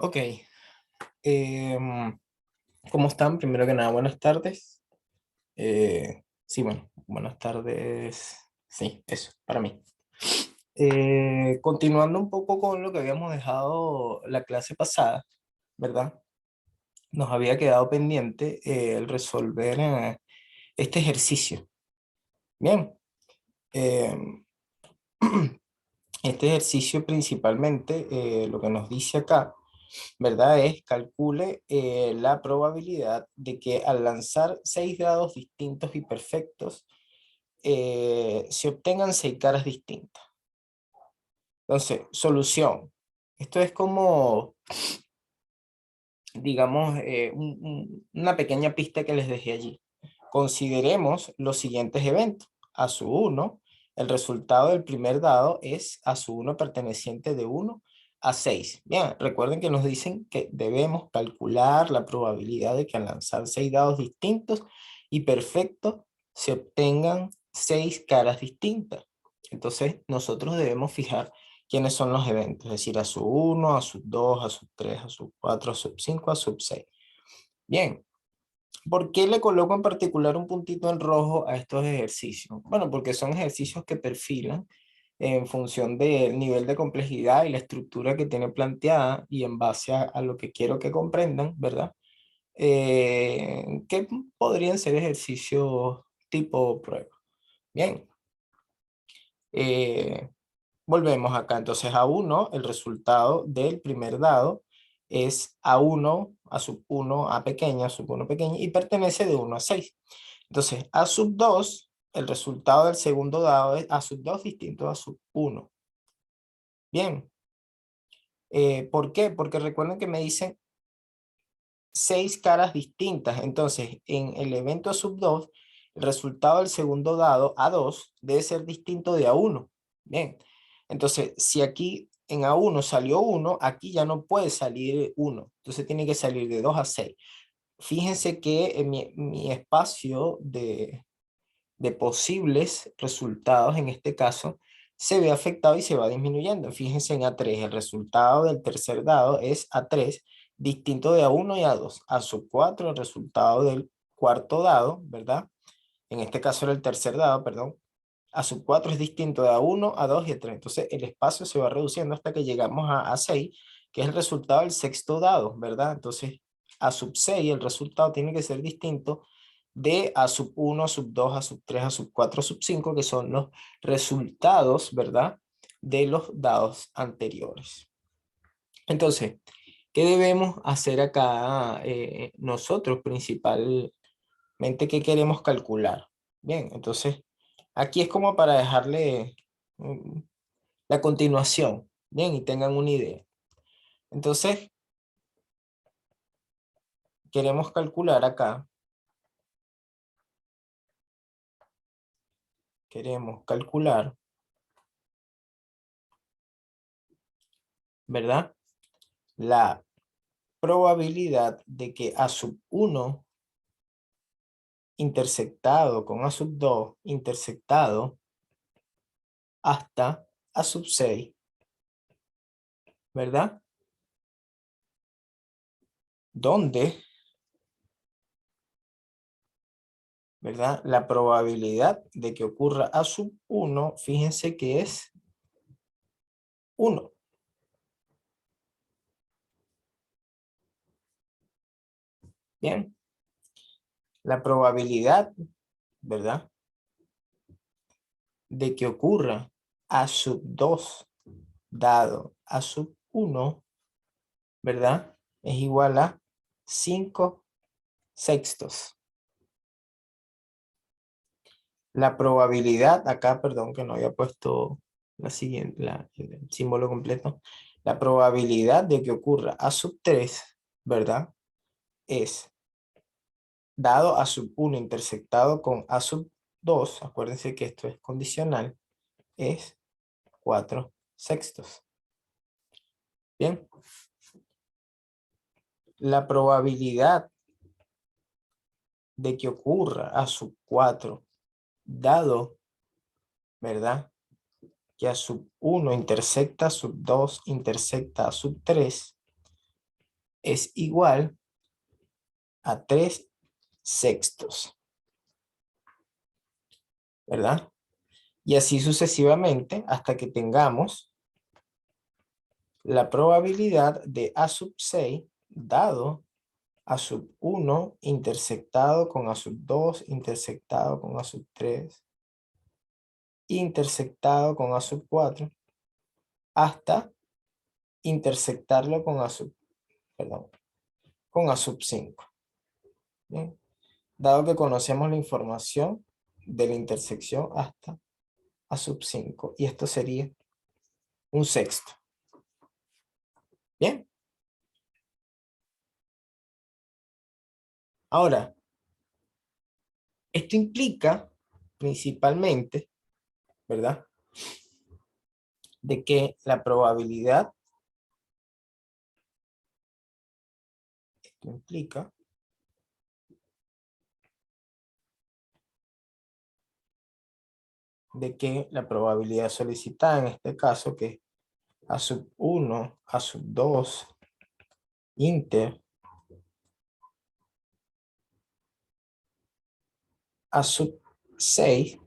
Ok, em, ¿cómo están? Primero que nada, buenas tardes. Sí, bueno, buenas tardes. Sí, eso, para mí. Continuando un poco con lo que habíamos dejado la clase pasada, ¿verdad? Nos había quedado pendiente el resolver este ejercicio. Bien, em, este ejercicio principalmente lo que nos dice acá, ¿verdad? Es calcule la probabilidad de que al lanzar seis dados distintos y perfectos se obtengan seis caras distintas. Entonces, solución. Esto es como, digamos, una pequeña pista que les dejé allí. Consideremos los siguientes eventos. A su 1, el resultado del primer dado es a su 1 perteneciente de 1 a 6. Bien, recuerden que nos dicen que debemos calcular la probabilidad de que al lanzar 6 dados distintos y perfectos se obtengan 6 caras distintas. Entonces, nosotros debemos fijar quiénes son los eventos, es decir, a su 1, a su 2, a su 3, a su 4, a su 5, a su 6. Bien, ¿por qué le coloco en particular un puntito en rojo a estos ejercicios? Bueno, porque son ejercicios que perfilan en función del nivel de complejidad y la estructura que tiene planteada y en base a lo que quiero que comprendan, ¿verdad? ¿Qué podrían ser ejercicios tipo prueba? Bien, eh, volvemos acá. Entonces, a uno el resultado del primer dado es a uno a sub uno a pequeña, sub uno pequeña, y pertenece de 1 a 6. Entonces, a sub 2 el resultado del segundo dado es a sub 2 distinto a sub uno. Bien. ¿Por qué? Porque recuerden que me dicen 6 caras distintas. Entonces, en el evento a sub 2 el resultado del segundo dado, A2, debe ser distinto de A1. Bien. Entonces, si aquí en A1 salió 1, aquí ya no puede salir 1. Entonces, tiene que salir de 2 a 6. Fíjense que en mi espacio de posibles resultados, en este caso, se ve afectado y se va disminuyendo. Fíjense en A3, el resultado del tercer dado es A3, distinto de A1 y A2. A sub 4, el resultado del cuarto dado, ¿verdad? En este caso era el tercer dado, perdón. A sub 4 es distinto de A1, A2 y A3. Entonces el espacio se va reduciendo hasta que llegamos a A6, que es el resultado del sexto dado, ¿verdad? Entonces a sub 6 el resultado tiene que ser distinto de a sub 1, a sub 2, a sub 3, a sub 4, a sub 5, que son los resultados, ¿verdad? De los dados anteriores. Entonces, ¿qué debemos hacer acá nosotros principalmente? ¿Qué queremos calcular? Bien, entonces, aquí es como para dejarle mm, la continuación, bien, y tengan una idea. Entonces, queremos calcular acá, queremos calcular, ¿verdad? La probabilidad de que A sub 1 intersectado con A sub 2 intersectado hasta A sub 6, ¿verdad? Donde, ¿verdad? La probabilidad de que ocurra A sub 1, fíjense que es 1. Bien, la probabilidad, ¿verdad? De que ocurra A sub 2 dado A sub 1, ¿verdad? Es igual a 5 sextos. La probabilidad, acá, perdón, que no había puesto la siguiente, el símbolo completo. La probabilidad de que ocurra A sub 3, ¿verdad? Es dado A sub 1 intersectado con A sub 2, acuérdense que esto es condicional, es 4 sextos. Bien. La probabilidad de que ocurra A sub 4, dado, ¿verdad? Que A sub 1 intersecta A sub 2, intersecta A sub 3, es igual a 3/6, ¿verdad? Y así sucesivamente hasta que tengamos la probabilidad de A sub 6 dado A sub 1 intersectado con A sub 2 intersectado con A sub 3 intersectado con A sub 4 hasta intersectarlo con A sub, perdón, con A sub 5. Bien. Dado que conocemos la información de la intersección hasta A sub 5 y esto sería un sexto. Bien. Ahora, esto implica principalmente, ¿verdad? De que la probabilidad, esto implica de que la probabilidad solicitada en este caso, que es A sub 1, A sub 2, inter, A sub 6,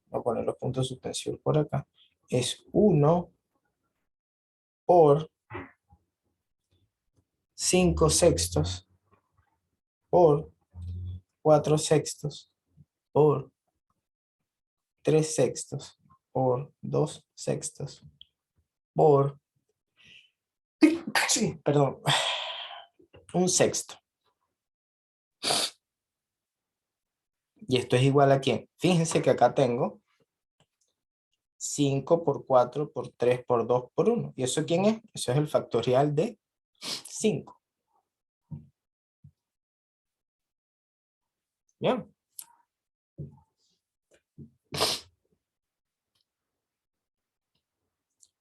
voy a poner los puntos suspensivos por acá, es 1 por 5/6 por 4/6 por 3/6 por 2/6 por, sí, perdón, un sexto. Y esto es igual a ¿quién? Fíjense que acá tengo 5 por 4 por 3 por 2 por 1. ¿Y eso quién es? Eso es el factorial de 5. Bien.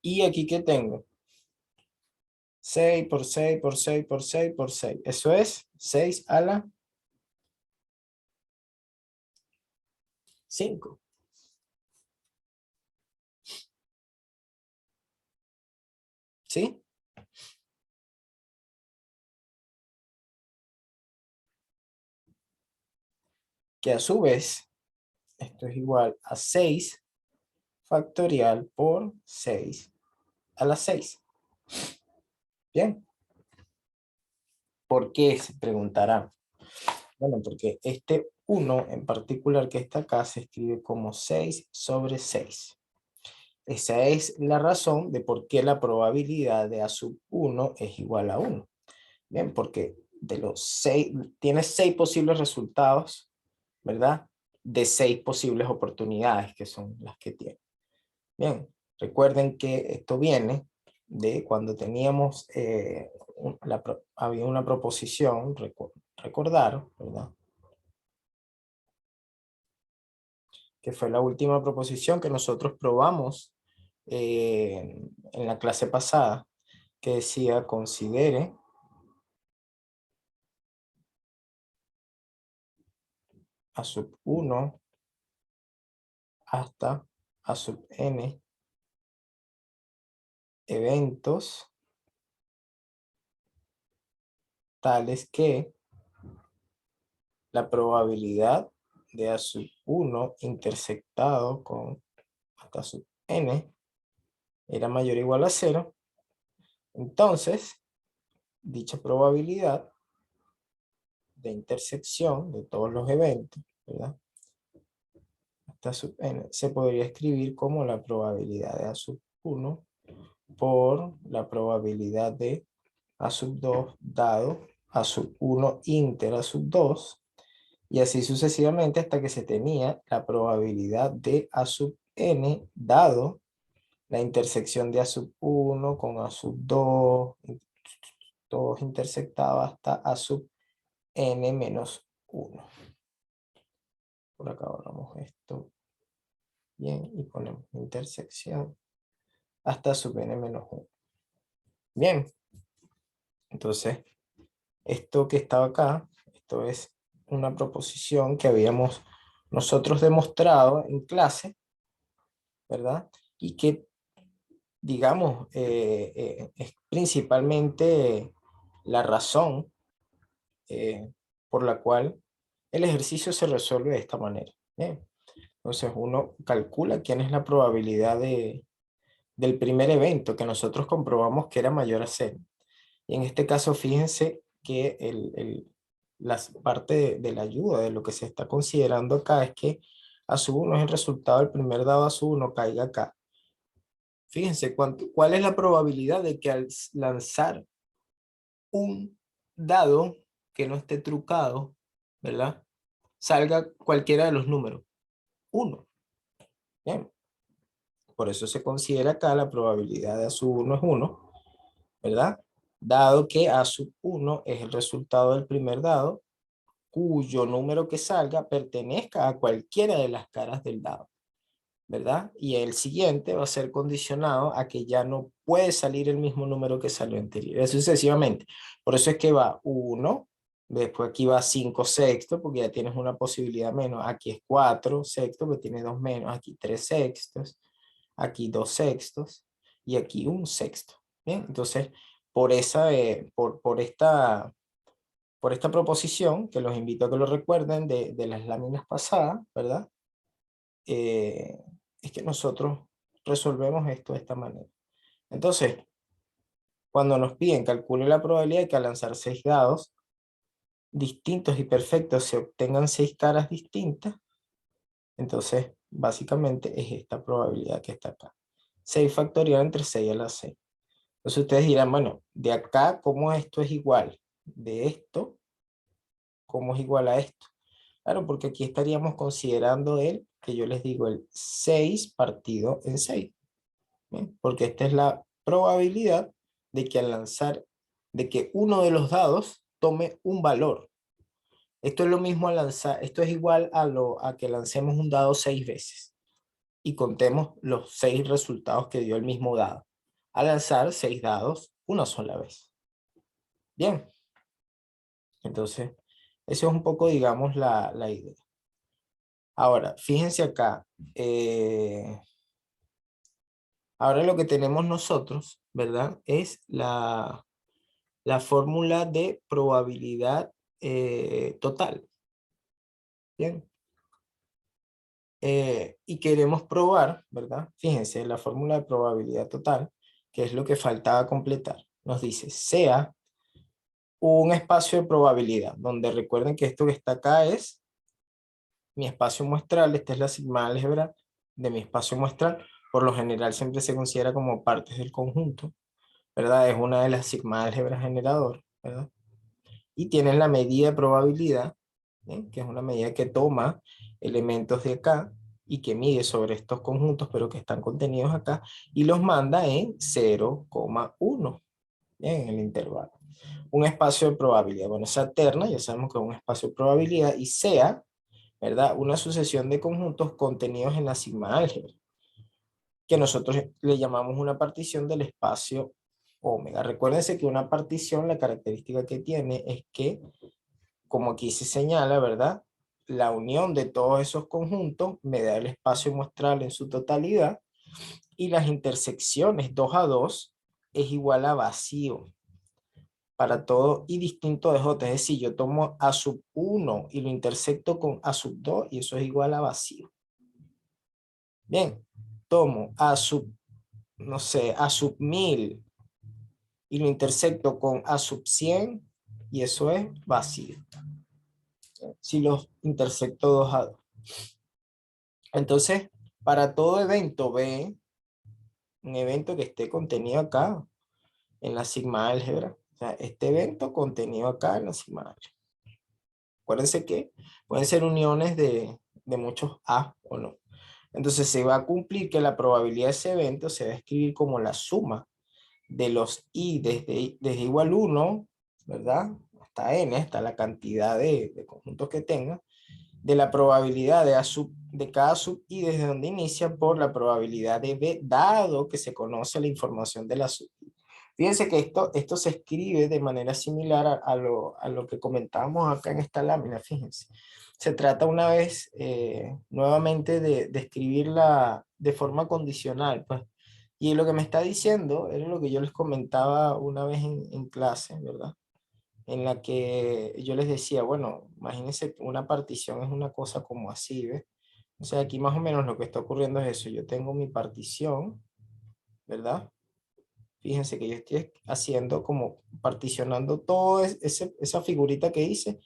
Y aquí que tengo 6 por 6 por 6 por 6 por 6. Eso es 6 a la 5. ¿Sí? Que a su vez, esto es igual a 6 factorial por 6 a la 6. Bien. ¿Por qué? Se preguntará. Bueno, porque este 1 en particular que está acá se escribe como 6 sobre 6. Esa es la razón de por qué la probabilidad de A sub 1 es igual a 1. Bien, porque de los 6, tienes 6 posibles resultados, ¿verdad? De 6 posibles oportunidades que son las que tiene. Bien, recuerden que esto viene de cuando teníamos, había una proposición, recordar, ¿verdad? Que fue la última proposición que nosotros probamos en la clase pasada, que decía considere A sub 1 hasta A sub n eventos tales que la probabilidad de A sub 1 intersectado con hasta sub n era mayor o igual a 0, entonces dicha probabilidad de intersección de todos los eventos, ¿verdad? Hasta sub n se podría escribir como la probabilidad de A sub 1 por la probabilidad de A sub 2 dado A sub 1 inter A sub 2 y así sucesivamente hasta que se tenía la probabilidad de A sub n dado la intersección de A sub 1 con A sub 2, todos intersectados hasta A sub n menos 1. Por acá borramos esto. Bien, y ponemos intersección hasta sub n menos 1. Bien, entonces esto que estaba acá, esto es una proposición que habíamos nosotros demostrado en clase, ¿verdad? Y que digamos, es principalmente la razón por la cual el ejercicio se resuelve de esta manera. Bien. Entonces uno calcula quién es la probabilidad del primer evento que nosotros comprobamos que era mayor a cero. Y en este caso, fíjense que la parte de la ayuda, de lo que se está considerando acá, es que a sub 1 es el resultado del primer dado a sub 1 caiga acá. Fíjense cuál es la probabilidad de que al lanzar un dado que no esté trucado, ¿verdad? Salga cualquiera de los números. 1. Bien. Por eso se considera acá la probabilidad de A sub 1 es 1, ¿verdad? Dado que A sub 1 es el resultado del primer dado, cuyo número que salga pertenezca a cualquiera de las caras del dado, ¿verdad? Y el siguiente va a ser condicionado a que ya no puede salir el mismo número que salió anterior, y sucesivamente. Por eso es que va 1, después aquí va 5 sextos, porque ya tienes una posibilidad menos. Aquí es 4 sextos, porque tiene 2 menos. Aquí 3 sextos, aquí 2 sextos, y aquí 1 sexto. Bien, entonces, por esta proposición, que los invito a que lo recuerden de las láminas pasadas, ¿verdad? Es que nosotros resolvemos esto de esta manera. Entonces, cuando nos piden calcule la probabilidad de que al lanzar 6 dados distintos y perfectos se obtengan 6 caras distintas, entonces básicamente es esta probabilidad que está acá. 6 factorial entre 6 a la 6. Entonces ustedes dirán, bueno, de acá, ¿cómo esto es igual? De esto, ¿cómo es igual a esto? Claro, porque aquí estaríamos considerando que yo les digo, el 6 partido en 6. ¿Bien? Porque esta es la probabilidad de que al lanzar, de que uno de los dados tome un valor. Esto es lo mismo al lanzar, esto es igual a que lancemos un dado 6 veces y contemos los 6 resultados que dio el mismo dado. Al lanzar 6 dados una sola vez. Bien, entonces, eso es un poco, digamos, la idea. Ahora, fíjense acá. Ahora lo que tenemos nosotros, ¿verdad? Es la fórmula de probabilidad total. Bien. Y queremos probar, ¿verdad? Fíjense, la fórmula de probabilidad total, que es lo que faltaba completar, nos dice, sea un espacio de probabilidad, donde recuerden que esto que está acá es mi espacio muestral, esta es la sigma álgebra de mi espacio muestral, por lo general siempre se considera como partes del conjunto, ¿verdad? Es una de las sigma álgebras generador, ¿verdad? Y tienes la medida de probabilidad, ¿eh? Que es una medida que toma elementos de acá y que mide sobre estos conjuntos, pero que están contenidos acá, y los manda en 0,1, en el intervalo. Un espacio de probabilidad, bueno, esa terna, ya sabemos que es un espacio de probabilidad, y sea, ¿verdad? Una sucesión de conjuntos contenidos en la sigma álgebra, que nosotros le llamamos una partición del espacio omega. Recuérdense que una partición, la característica que tiene es que, como aquí se señala, ¿verdad? La unión de todos esos conjuntos me da el espacio muestral en su totalidad, y las intersecciones 2 a 2 es igual a vacío para todo y distinto de J. Es decir, yo tomo A sub 1 y lo intersecto con A sub 2 y eso es igual a vacío. Bien, tomo A sub, no sé, A sub 1000 y lo intersecto con A sub 100 y eso es vacío. Si los intersecto 2 a 2. Entonces, para todo evento B, un evento que esté contenido acá en la sigma álgebra, o sea, este evento contenido acá en la sigma álgebra. Acuérdense que pueden ser uniones de muchos A o no. Entonces se va a cumplir que la probabilidad de ese evento se va a escribir como la suma de los I desde igual 1, ¿verdad? Hasta N, hasta la cantidad de conjuntos que tenga, de la probabilidad de cada sub I desde donde inicia por la probabilidad de B, dado que se conoce la información de la sub I. Fíjense que esto se escribe de manera similar a lo que comentábamos acá en esta lámina, fíjense. Se trata una vez nuevamente de escribirla de forma condicional, pues Y lo que me está diciendo era lo que yo les comentaba una vez en clase, ¿verdad? En la que yo les decía, bueno, imagínense que una partición es una cosa como así, ¿ves? O sea, aquí más o menos lo que está ocurriendo es eso. Yo tengo mi partición, ¿verdad? Fíjense que yo estoy haciendo como particionando todo esa figurita que hice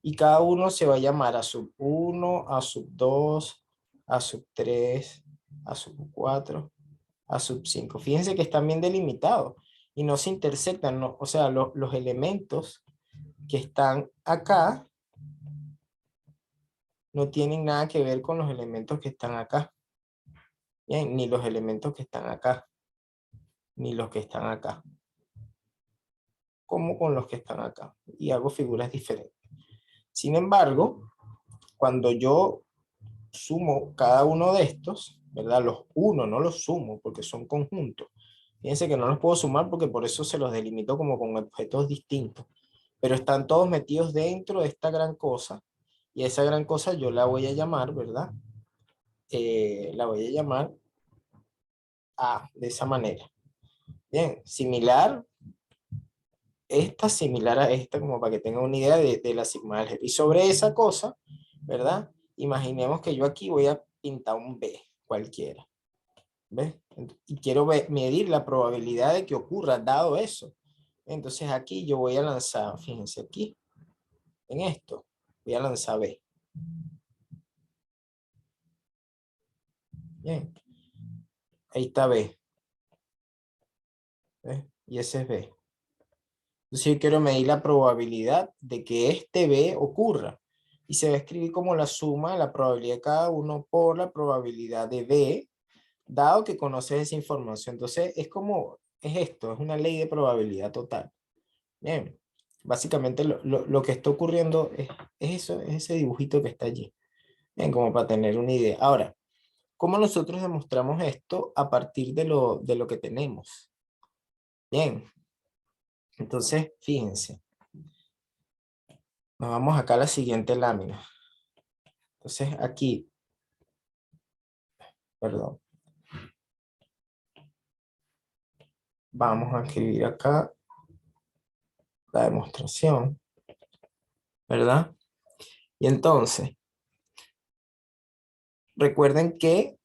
y cada uno se va a llamar a sub uno, a sub 2, a sub 3, a sub 4, a sub 5. Fíjense que están bien delimitados y no se intersectan, ¿no? O sea, los elementos que están acá no tienen nada que ver con los elementos que están acá. Bien, ni los elementos que están acá, ni los que están acá, como con los que están acá. Y hago figuras diferentes. Sin embargo, cuando yo sumo cada uno de estos, ¿verdad? Los uno, no los sumo porque son conjuntos. Fíjense que no los puedo sumar porque por eso se los delimito como con objetos distintos. Pero están todos metidos dentro de esta gran cosa. Y esa gran cosa yo la voy a llamar, ¿verdad? La voy a llamar A, de esa manera. Bien, similar, esta similar a esta, como para que tengan una idea de la sigma álgebra. Y sobre esa cosa, ¿verdad? Imaginemos que yo aquí voy a pintar un B cualquiera. ¿Ves? Y quiero medir la probabilidad de que ocurra dado eso. Entonces aquí yo voy a lanzar, fíjense aquí, en esto, voy a lanzar B. Bien, ahí está B. ¿Ves? Y ese es B. Entonces yo quiero medir la probabilidad de que este B ocurra. Y se va a escribir como la suma de la probabilidad de cada uno por la probabilidad de B, dado que conoces esa información. Entonces es como, es esto, es una ley de probabilidad total. Bien, básicamente lo que está ocurriendo es eso, es ese dibujito que está allí. Bien, como para tener una idea. Ahora, ¿cómo nosotros demostramos esto a partir de lo que tenemos? Bien, entonces, fíjense. Nos vamos acá a la siguiente lámina. Entonces, aquí, perdón, vamos a escribir acá la demostración, ¿verdad? Y entonces, recuerden que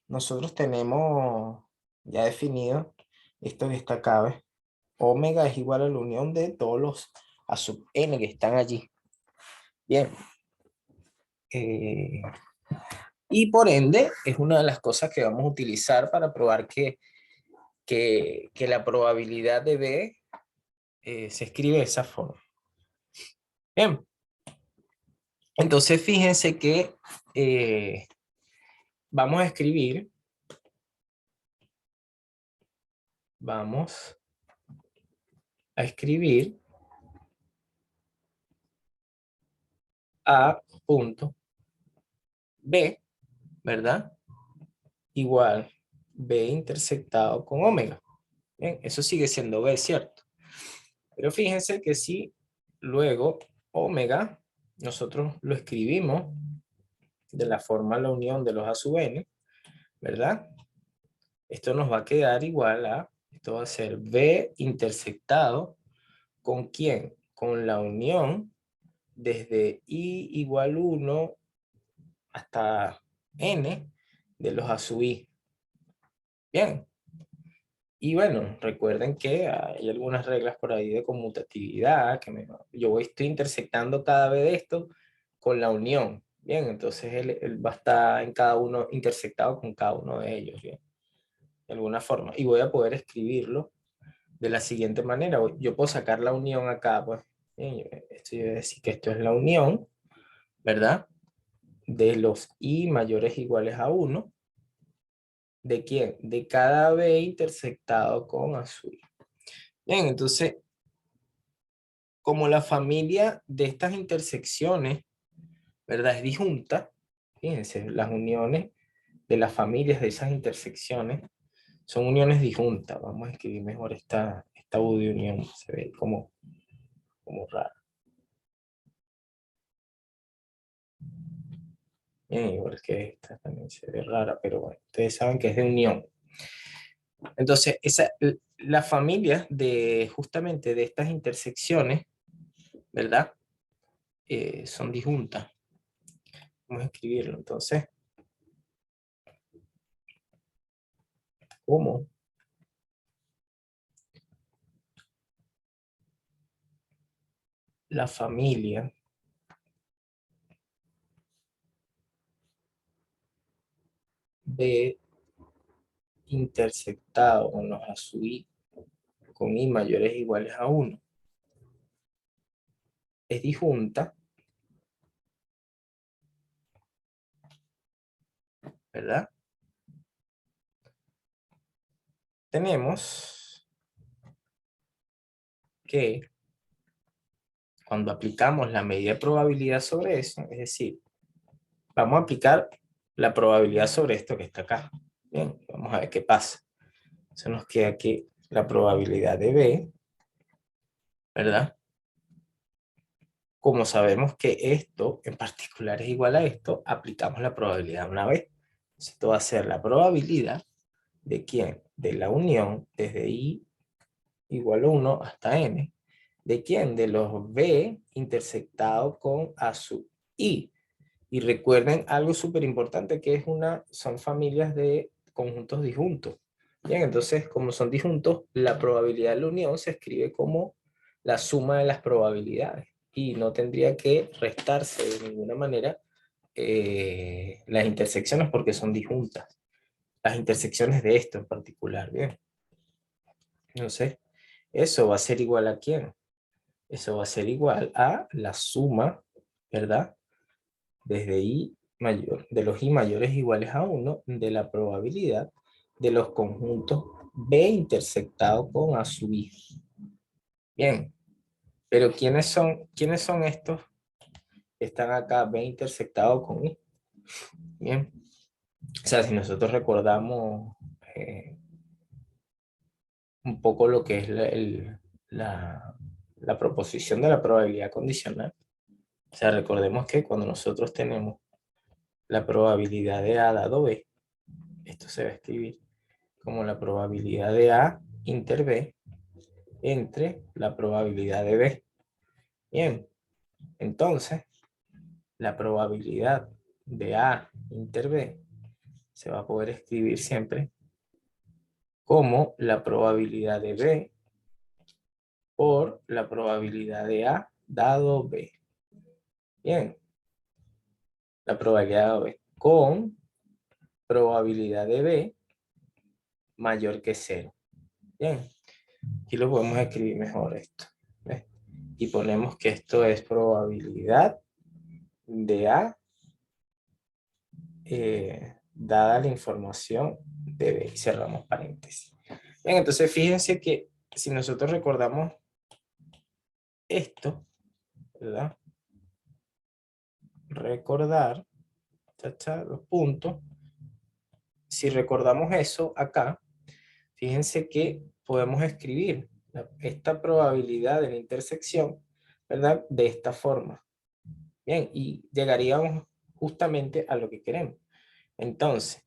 nosotros tenemos ya definido esto que está acá, ¿ves? Omega es igual a la unión de todos los a sub n que están allí. Bien. Eh, y por ende, es una de las cosas que vamos a utilizar para probar que la probabilidad de B se escribe de esa forma. Bien. Entonces, fíjense que vamos a escribir, vamos a escribir A punto B, ¿verdad? Igual B intersectado con omega. Bien, eso sigue siendo B, ¿cierto? Pero fíjense que si luego omega, nosotros lo escribimos de la forma la unión de los A sub n, ¿verdad? Esto nos va a quedar igual a, esto va a ser B intersectado ¿con quién? Con la unión desde i igual 1 hasta n de los A sub i. Bien. Y bueno, recuerden que hay algunas reglas por ahí de conmutatividad, yo estoy intersectando cada vez de esto con la unión. Bien, entonces él va a estar en cada uno intersectado con cada uno de ellos, bien, de alguna forma. Y voy a poder escribirlo de la siguiente manera. Yo puedo sacar la unión acá, pues. Bien, esto yo voy a decir que esto es la unión, ¿verdad? De los i mayores o iguales a 1. ¿De quién? De cada b intersectado con azul. Bien, entonces, como la familia de estas intersecciones, ¿verdad? Es disjunta, fíjense, las uniones de las familias de esas intersecciones son uniones disjuntas. Vamos a escribir mejor esta U de unión, se ve como raro. Bien, igual que esta también se ve rara, pero bueno, ustedes saben que es de unión. Entonces, la familia de justamente de estas intersecciones, ¿verdad? Son disjuntas. Vamos a escribirlo entonces. ¿Cómo? La familia de intersectado con los ASUI con I mayores o iguales a 1 es disjunta, ¿verdad? Tenemos que cuando aplicamos la medida de probabilidad sobre eso, es decir, vamos a aplicar la probabilidad sobre esto que está acá. Bien, vamos a ver qué pasa. Se nos queda aquí la probabilidad de B, ¿verdad? Como sabemos que esto en particular es igual a esto, aplicamos la probabilidad una vez. Esto va a ser la probabilidad de quién, de la unión desde I igual a 1 hasta N, de quién, de los B intersectado con A sub I. Y recuerden algo súper importante que es son familias de conjuntos disjuntos. Bien, entonces como son disjuntos, la probabilidad de la unión se escribe como la suma de las probabilidades y no tendría que restarse de ninguna manera las intersecciones porque son disjuntas. Las intersecciones de esto en particular, bien. Entonces, eso va a ser igual a ¿quién? Eso va a ser igual a la suma, ¿verdad? Desde I mayor, de los I mayores iguales a 1 de la probabilidad de los conjuntos B intersectado con A sub I. Bien, pero quiénes son estos que están acá B intersectado con I? Bien, o sea, si nosotros recordamos un poco lo que es la, la proposición de la probabilidad condicional. O sea, recordemos que cuando nosotros tenemos la probabilidad de A dado B, esto se va a escribir como la probabilidad de A inter B entre la probabilidad de B. Bien, entonces la probabilidad de A inter B se va a poder escribir siempre como la probabilidad de B por la probabilidad de A dado B. Bien, la probabilidad de B con probabilidad de B mayor que 0. Bien, aquí lo podemos escribir mejor esto. ¿Ves? Y ponemos que esto es probabilidad de A dada la información de B. Y cerramos paréntesis. Bien, entonces fíjense que si nosotros recordamos esto, ¿verdad? Recordar, los puntos. Si recordamos eso acá, fíjense que podemos escribir esta probabilidad de la intersección, ¿verdad? De esta forma. Bien, y llegaríamos justamente a lo que queremos. Entonces,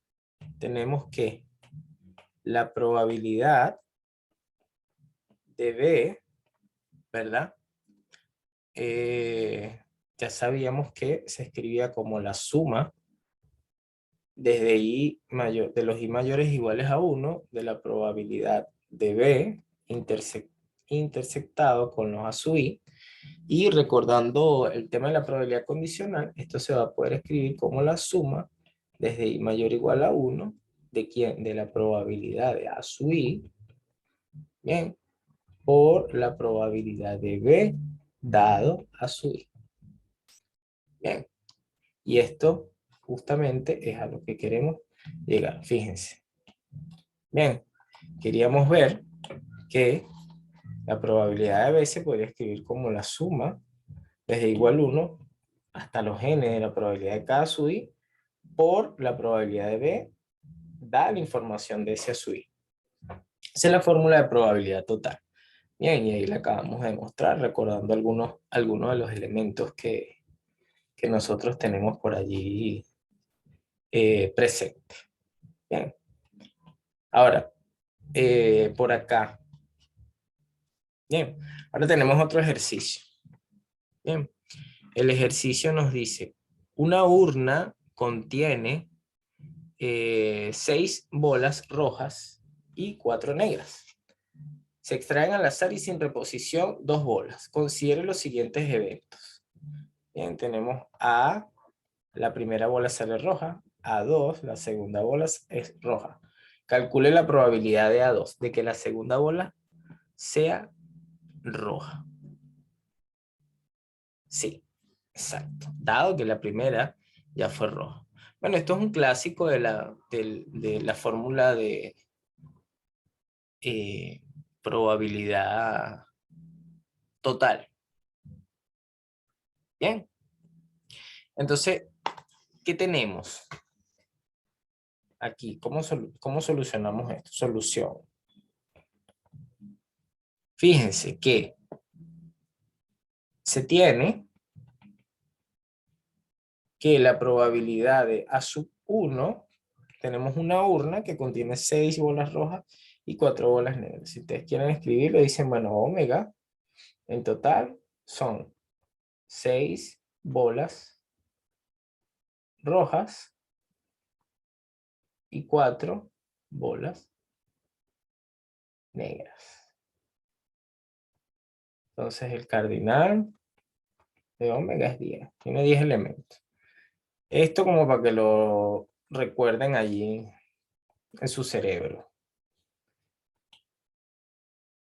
tenemos que la probabilidad de B, ¿verdad? Ya sabíamos que se escribía como la suma desde I mayor, de los I mayores iguales a 1 de la probabilidad de B intersectado con los A sub I. Y recordando el tema de la probabilidad condicional, esto se va a poder escribir como la suma desde I mayor o igual a 1 de quién, de la probabilidad de A sub I, bien, por la probabilidad de B dado A sub I. Bien, y esto justamente es a lo que queremos llegar, fíjense. Bien, queríamos ver que la probabilidad de B se podría escribir como la suma desde igual 1 hasta los n de la probabilidad de cada sub I por la probabilidad de B da la información de ese a sub I. Esa es la fórmula de probabilidad total. Bien, y ahí la acabamos de mostrar recordando algunos de los elementos que nosotros tenemos por allí presentes. Bien. Ahora, por acá. Bien, ahora tenemos otro ejercicio. Bien, el ejercicio nos dice, una urna contiene 6 bolas rojas y 4 negras. Se extraen al azar y sin reposición 2 bolas. Considere los siguientes eventos. Bien, tenemos A, la primera bola sale roja, A2, la segunda bola es roja. Calcule la probabilidad de A2, de que la segunda bola sea roja. Sí, exacto. Dado que la primera ya fue roja. Bueno, esto es un clásico de la fórmula de eh, probabilidad total. Bien, entonces, ¿qué tenemos aquí? ¿Cómo solucionamos esto? Solución. Fíjense que se tiene que la probabilidad de A sub 1, tenemos una urna que contiene 6 bolas rojas y 4 bolas negras. Si ustedes quieren escribirlo, dicen, bueno, omega, en total son 6 bolas rojas y 4 bolas negras. Entonces el cardinal de omega es 10, tiene 10 elementos. Esto como para que lo recuerden allí en su cerebro.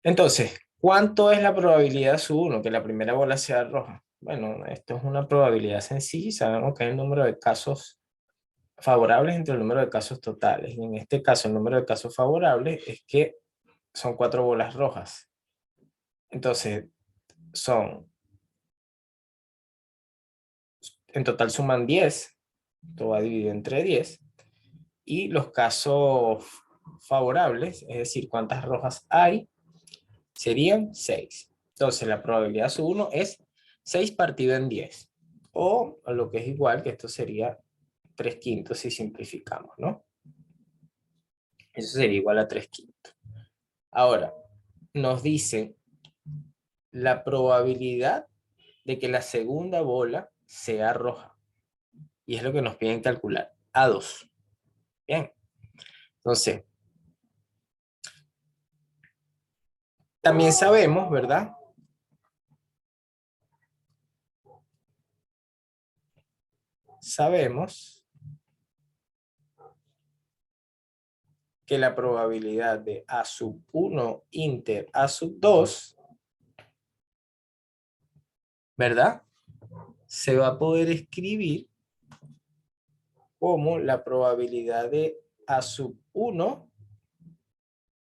Entonces, ¿cuánto es la probabilidad sub 1 que la primera bola sea roja? Bueno, esto es una probabilidad sencilla. Sabemos que es el número de casos favorables entre el número de casos totales. Y en este caso, el número de casos favorables es que son 4 bolas rojas. Entonces, en total suman 10. Esto va dividido entre 10. Y los casos favorables, es decir, cuántas rojas hay, serían 6. Entonces, la probabilidad sub 1 es 6 partido en 10. O lo que es igual, que esto sería 3 quintos si simplificamos, ¿no? Eso sería igual a 3 quintos. Ahora, nos dice la probabilidad de que la segunda bola sea roja. Y es lo que nos piden calcular. A2. Bien. Entonces, también sabemos, ¿verdad? Sabemos que la probabilidad de A sub 1 inter A sub 2, ¿verdad? Se va a poder escribir como la probabilidad de A sub 1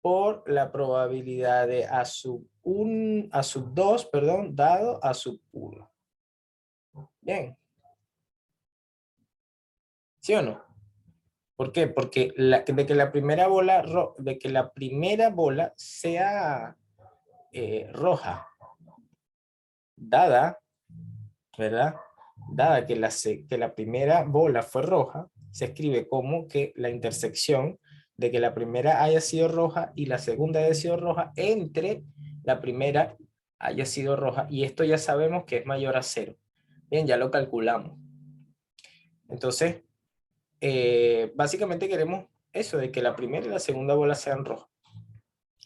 por la probabilidad de A sub 1, A sub 2, perdón, dado A sub 1. Bien. ¿Sí o no? ¿Por qué? Porque de que la primera bola, de que la primera bola sea roja, dada, ¿verdad? Dada que la primera bola fue roja, se escribe como que la intersección de que la primera haya sido roja y la segunda haya sido roja entre la primera haya sido roja. Y esto ya sabemos que es mayor a 0. Bien, ya lo calculamos. Entonces, básicamente queremos eso, de que la primera y la segunda bola sean rojas.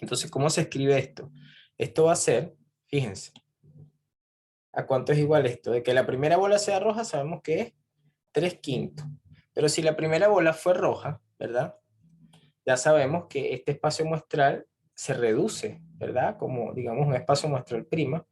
Entonces, ¿cómo se escribe esto? Esto va a ser, fíjense, ¿a cuánto es igual esto? De que la primera bola sea roja, sabemos que es 3 quintos. Pero si la primera bola fue roja, ¿verdad? Ya sabemos que este espacio muestral se reduce, ¿verdad? Como, digamos, un espacio muestral prima,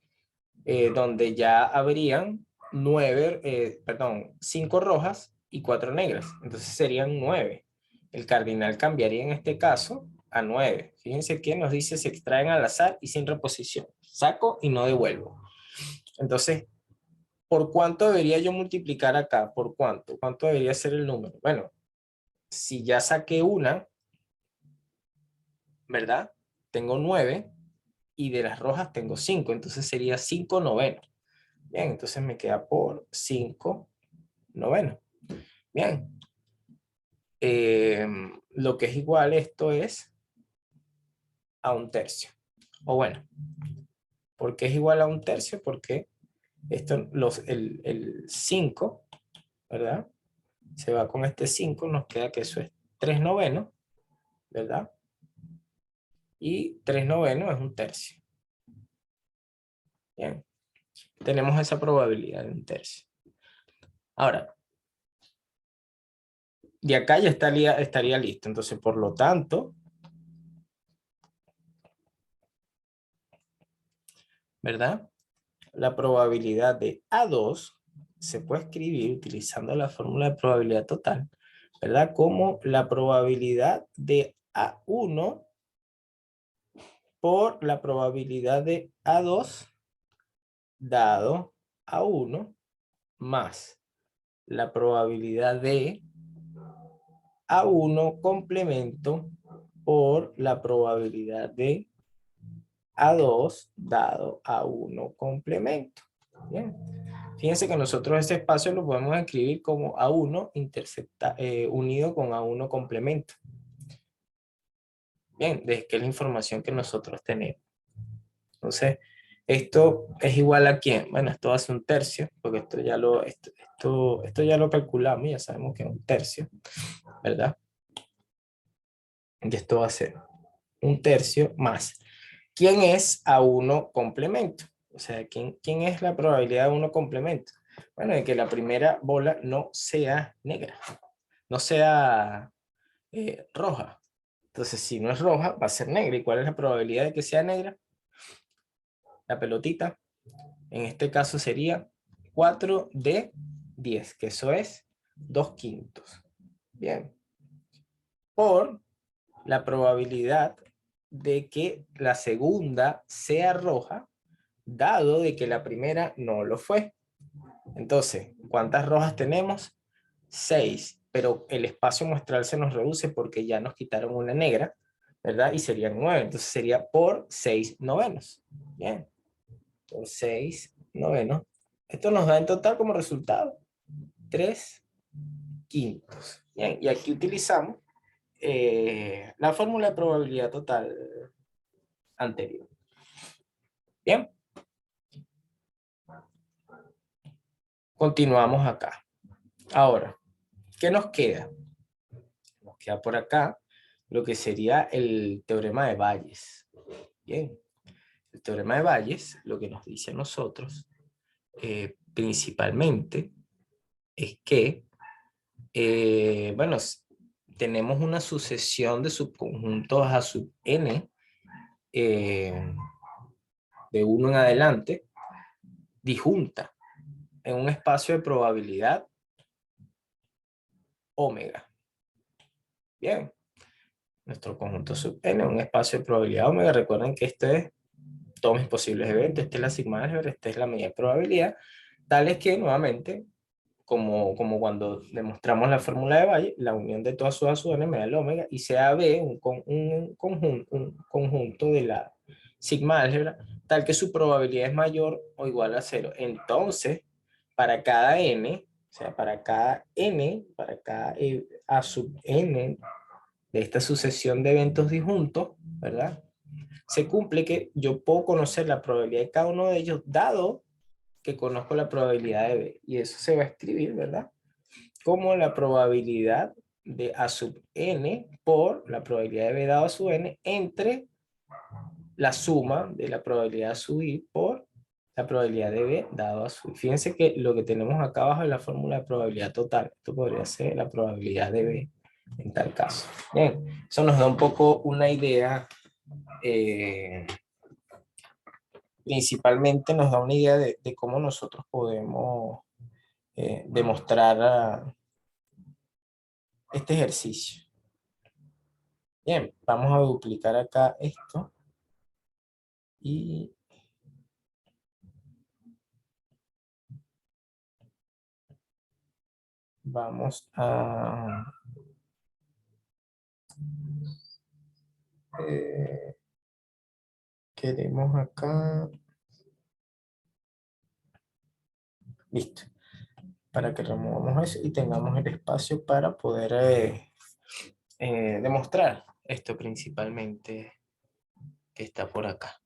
donde ya habrían 5 rojas y 4 negras. Entonces serían 9. El cardinal cambiaría en este caso a 9. Fíjense que nos dice se extraen al azar y sin reposición. Saco y no devuelvo. Entonces, ¿por cuánto debería yo multiplicar acá? ¿Por cuánto? ¿Cuánto debería ser el número? Bueno, si ya saqué una, ¿verdad? Tengo 9 y de las rojas tengo 5, entonces sería 5 novenos. Bien, entonces me queda por 5 novenos. Bien. lo que es igual esto es a un tercio. O bueno, ¿por qué es igual a un tercio? Porque esto, el 5, ¿verdad? Se va con este 5, nos queda que eso es 3 novenos, ¿verdad? Y 3 novenos es un tercio. Bien, tenemos esa probabilidad de un tercio. Ahora, de acá ya estaría listo. Entonces, por lo tanto, ¿verdad? La probabilidad de A2 se puede escribir utilizando la fórmula de probabilidad total, ¿verdad? Como la probabilidad de A1 por la probabilidad de A2 dado A1 más la probabilidad de A1 complemento por la probabilidad de A2 dado A1 complemento. Bien. Fíjense que nosotros este espacio lo podemos escribir como A1 unido con A1 complemento. Bien, de que es la información que nosotros tenemos. Entonces, esto es igual a quién. Bueno, esto hace un tercio, porque esto ya lo calculamos, ya sabemos que es un tercio, ¿verdad? Y esto va a ser un tercio más. ¿Quién es A1 complemento? O sea, ¿quién es la probabilidad de 1 complemento? Bueno, de que la primera bola no sea negra, no sea roja. Entonces, si no es roja, va a ser negra. ¿Y cuál es la probabilidad de que sea negra? La pelotita, en este caso sería 4 de 10, que eso es 2/5. Bien. Por la probabilidad de que la segunda sea roja, dado de que la primera no lo fue. Entonces, ¿cuántas rojas tenemos? 6, pero el espacio muestral se nos reduce porque ya nos quitaron una negra, ¿verdad? Y serían 9, entonces sería por 6 novenos. Bien, por 6 novenos. Esto nos da en total como resultado 3/5. Bien, y aquí utilizamos la fórmula de probabilidad total anterior. Bien, continuamos acá. Ahora, ¿qué nos queda? Nos queda por acá lo que sería el teorema de Bayes. Bien, el teorema de Bayes lo que nos dice a nosotros principalmente es que, bueno, tenemos una sucesión de subconjuntos a sub n de 1 en adelante, disjunta en un espacio de probabilidad omega. Bien, nuestro conjunto sub n es un espacio de probabilidad omega. Recuerden que esto es todos mis posibles eventos, esta es la sigma álgebra, esta es la medida de probabilidad, tales que nuevamente, como cuando demostramos la fórmula de Bayes, la unión de todas sus a su n me da el omega, y sea B un conjunto de la sigma álgebra, tal que su probabilidad es mayor o igual a 0. Entonces, para cada n, o sea, para cada n, para cada a sub n de esta sucesión de eventos disjuntos, ¿verdad? Se cumple que yo puedo conocer la probabilidad de cada uno de ellos, dado que conozco la probabilidad de B. Y eso se va a escribir, ¿verdad? Como la probabilidad de A sub n por la probabilidad de B dado a sub n entre la suma de la probabilidad de sub i por la probabilidad de B dado a sub i. Fíjense que lo que tenemos acá abajo es la fórmula de probabilidad total. Esto podría ser la probabilidad de B en tal caso. Bien, eso nos da un poco una idea principalmente nos da una idea de cómo nosotros podemos demostrar este ejercicio. Bien, vamos a duplicar acá esto y vamos a queremos acá, listo, para que removamos eso y tengamos el espacio para poder demostrar esto principalmente que está por acá.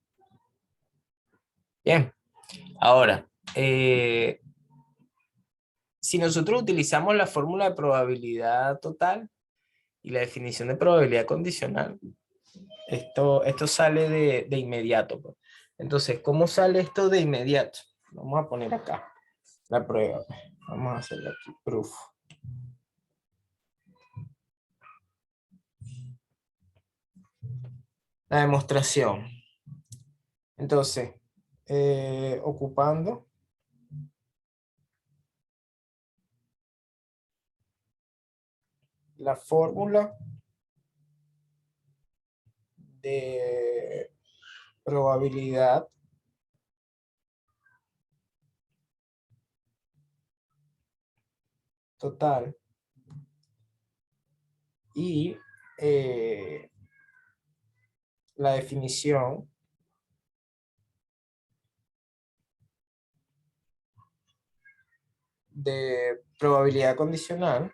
Bien, ahora, si nosotros utilizamos la fórmula de probabilidad total y la definición de probabilidad condicional, esto sale de inmediato, pues. Entonces, ¿cómo sale esto de inmediato? Vamos a poner acá la prueba. Vamos a hacerle aquí, proof. La demostración. Entonces, ocupando la fórmula de probabilidad total y la definición de probabilidad condicional,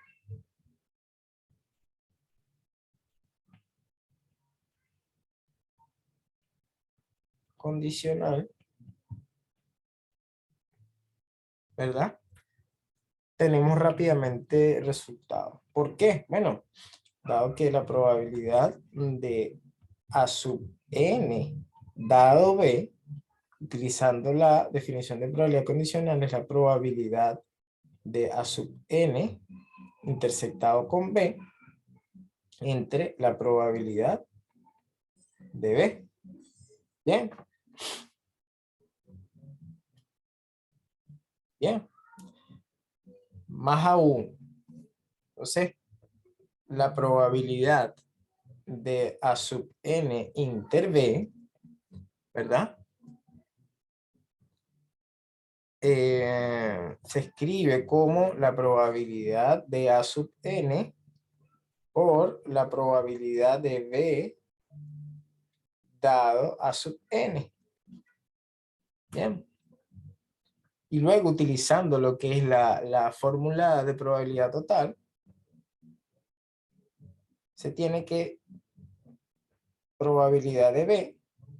¿verdad? Tenemos rápidamente resultados. ¿Por qué? Bueno, dado que la probabilidad de A sub n dado B, utilizando la definición de probabilidad condicional, es la probabilidad de A sub n intersectado con B entre la probabilidad de B. Bien, bien. Más aún, entonces, la probabilidad de A sub n inter B, ¿verdad? Se escribe como la probabilidad de A sub n por la probabilidad de B dado A sub n. Bien. Y luego utilizando lo que es la fórmula de probabilidad total, se tiene que probabilidad de B,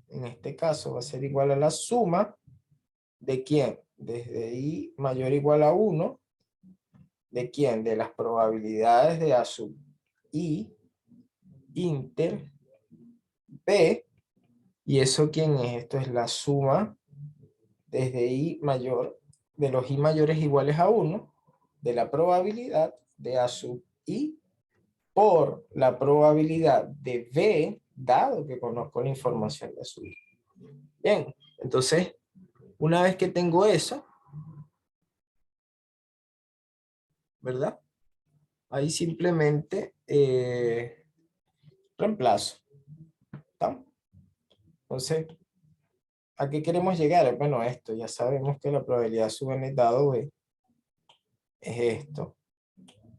en este caso va a ser igual a la suma de quién, desde I mayor o igual a 1, de quién, de las probabilidades de A sub I inter B, y eso quién es, esto es la suma desde I mayor, de los I mayores iguales a 1, de la probabilidad de A sub I por la probabilidad de B, dado que conozco la información de su I. Bien, entonces, una vez que tengo eso, ¿verdad? Ahí simplemente reemplazo. ¿Está? Entonces, ¿a qué queremos llegar? Bueno, esto, ya sabemos que la probabilidad sub n dado B es esto.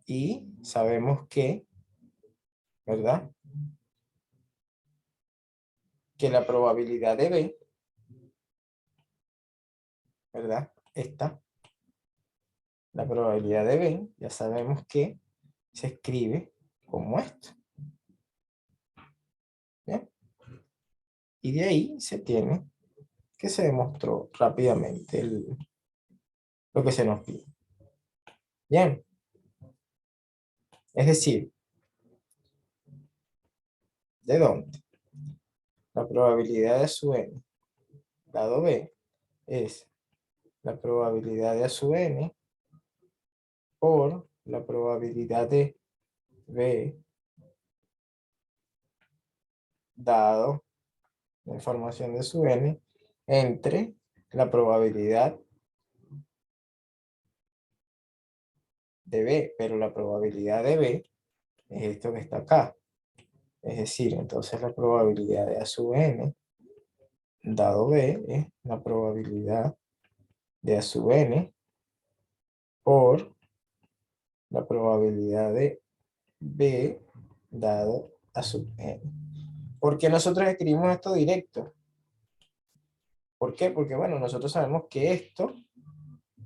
Y sabemos que, ¿verdad? Que la probabilidad de B, ¿verdad? Esta, la probabilidad de B, ya sabemos que se escribe como esto. ¿Bien? Y de ahí se tiene que se demostró rápidamente lo que se nos pide. Bien, es decir, ¿de dónde? La probabilidad de A sub n dado B es la probabilidad de A sub n por la probabilidad de B dado la información de sub n entre la probabilidad de B, pero la probabilidad de B es esto que está acá. Es decir, entonces la probabilidad de A sub n dado B es la probabilidad de A sub n por la probabilidad de B dado A sub n. ¿Por qué nosotros escribimos esto directo? ¿Por qué? Porque, bueno, nosotros sabemos que esto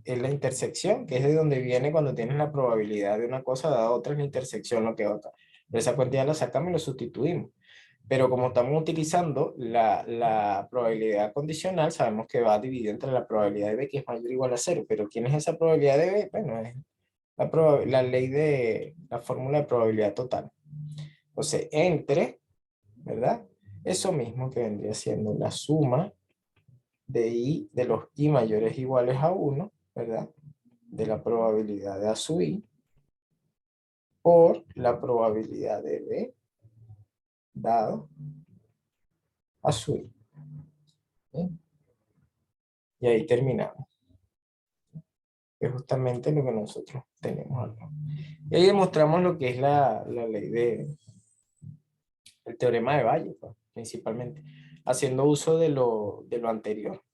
es la intersección, que es de donde viene cuando tienes la probabilidad de una cosa dada otra, es la intersección lo que va acá. Esa cantidad la sacamos y la sustituimos. Pero como estamos utilizando la probabilidad condicional, sabemos que va dividido entre la probabilidad de B, que es mayor o igual a cero. Pero ¿quién es esa probabilidad de B? Bueno, es la ley de la fórmula de probabilidad total. Entonces, entre, ¿verdad? Eso mismo que vendría siendo la suma de I, de los I mayores o iguales a 1, ¿verdad? De la probabilidad de A sub I, por la probabilidad de B dado a sub I. ¿Sí? Y ahí terminamos. Es justamente lo que nosotros tenemos acá. Y ahí demostramos lo que es la ley el teorema de Bayes, pues, principalmente, haciendo uso de lo anterior.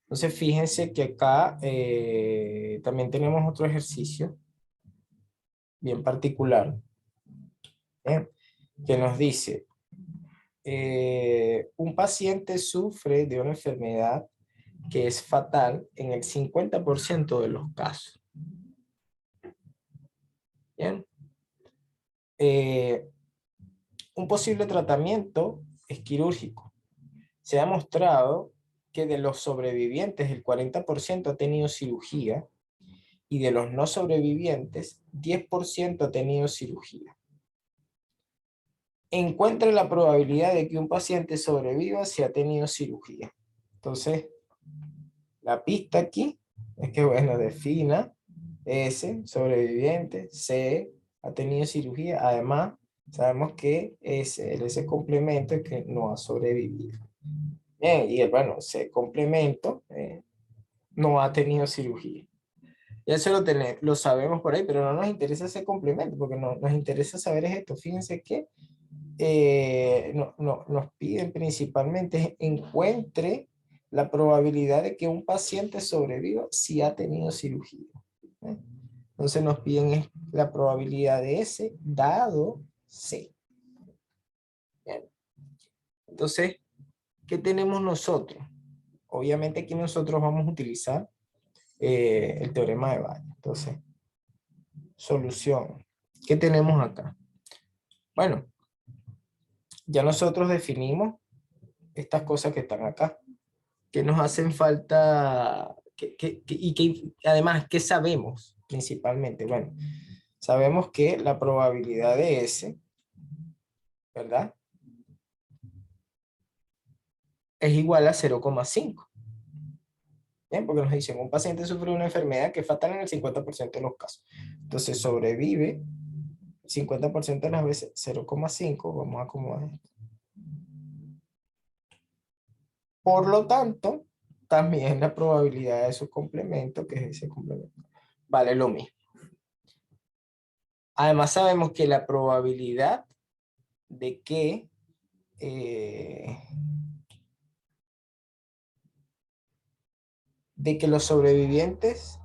Entonces, fíjense que acá también tenemos otro ejercicio bien particular, ¿eh? Que nos dice, un paciente sufre de una enfermedad que es fatal en el 50% de los casos. ¿Bien? Un posible tratamiento es quirúrgico. Se ha demostrado que de los sobrevivientes el 40% ha tenido cirugía y de los no sobrevivientes 10% ha tenido cirugía. Encuentre la probabilidad de que un paciente sobreviva si ha tenido cirugía. Entonces, la pista aquí es que, bueno, defina S, sobreviviente, C, ha tenido cirugía. Además, sabemos que el S complemento es que no ha sobrevivido. Bien, y el, bueno, C complemento no ha tenido cirugía. Ya eso lo sabemos por ahí, pero no nos interesa ese complemento, porque no, nos interesa saber es esto. Fíjense que nos piden principalmente encuentre la probabilidad de que un paciente sobreviva si ha tenido cirugía. ¿Eh? Entonces nos piden la probabilidad de S dado C. Bien. Entonces, ¿qué tenemos nosotros? Obviamente aquí nosotros vamos a utilizar el teorema de Bayes. Entonces, solución. ¿Qué tenemos acá? Bueno, ya nosotros definimos estas cosas que están acá, que nos hacen falta, y que además, ¿qué sabemos principalmente? Bueno, sabemos que la probabilidad de S, ¿verdad? Es igual a 0,5. ¿Bien? Porque nos dicen, un paciente sufre una enfermedad que es fatal en el 50% de los casos. Entonces sobrevive 50% de las veces 0,5. Vamos a acomodar esto. Por lo tanto, también la probabilidad de su complemento, que es ese complemento, vale lo mismo. Además sabemos que la probabilidad de que los sobrevivientes,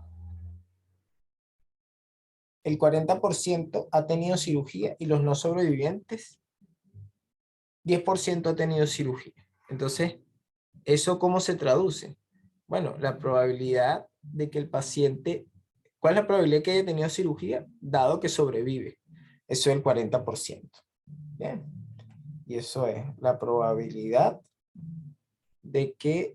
el 40% ha tenido cirugía y los no sobrevivientes, 10% ha tenido cirugía. Entonces, ¿eso cómo se traduce? Bueno, la probabilidad de que el paciente, ¿cuál es la probabilidad que haya tenido cirugía dado que sobrevive? Eso es el 40%. Bien. Y eso es la probabilidad de que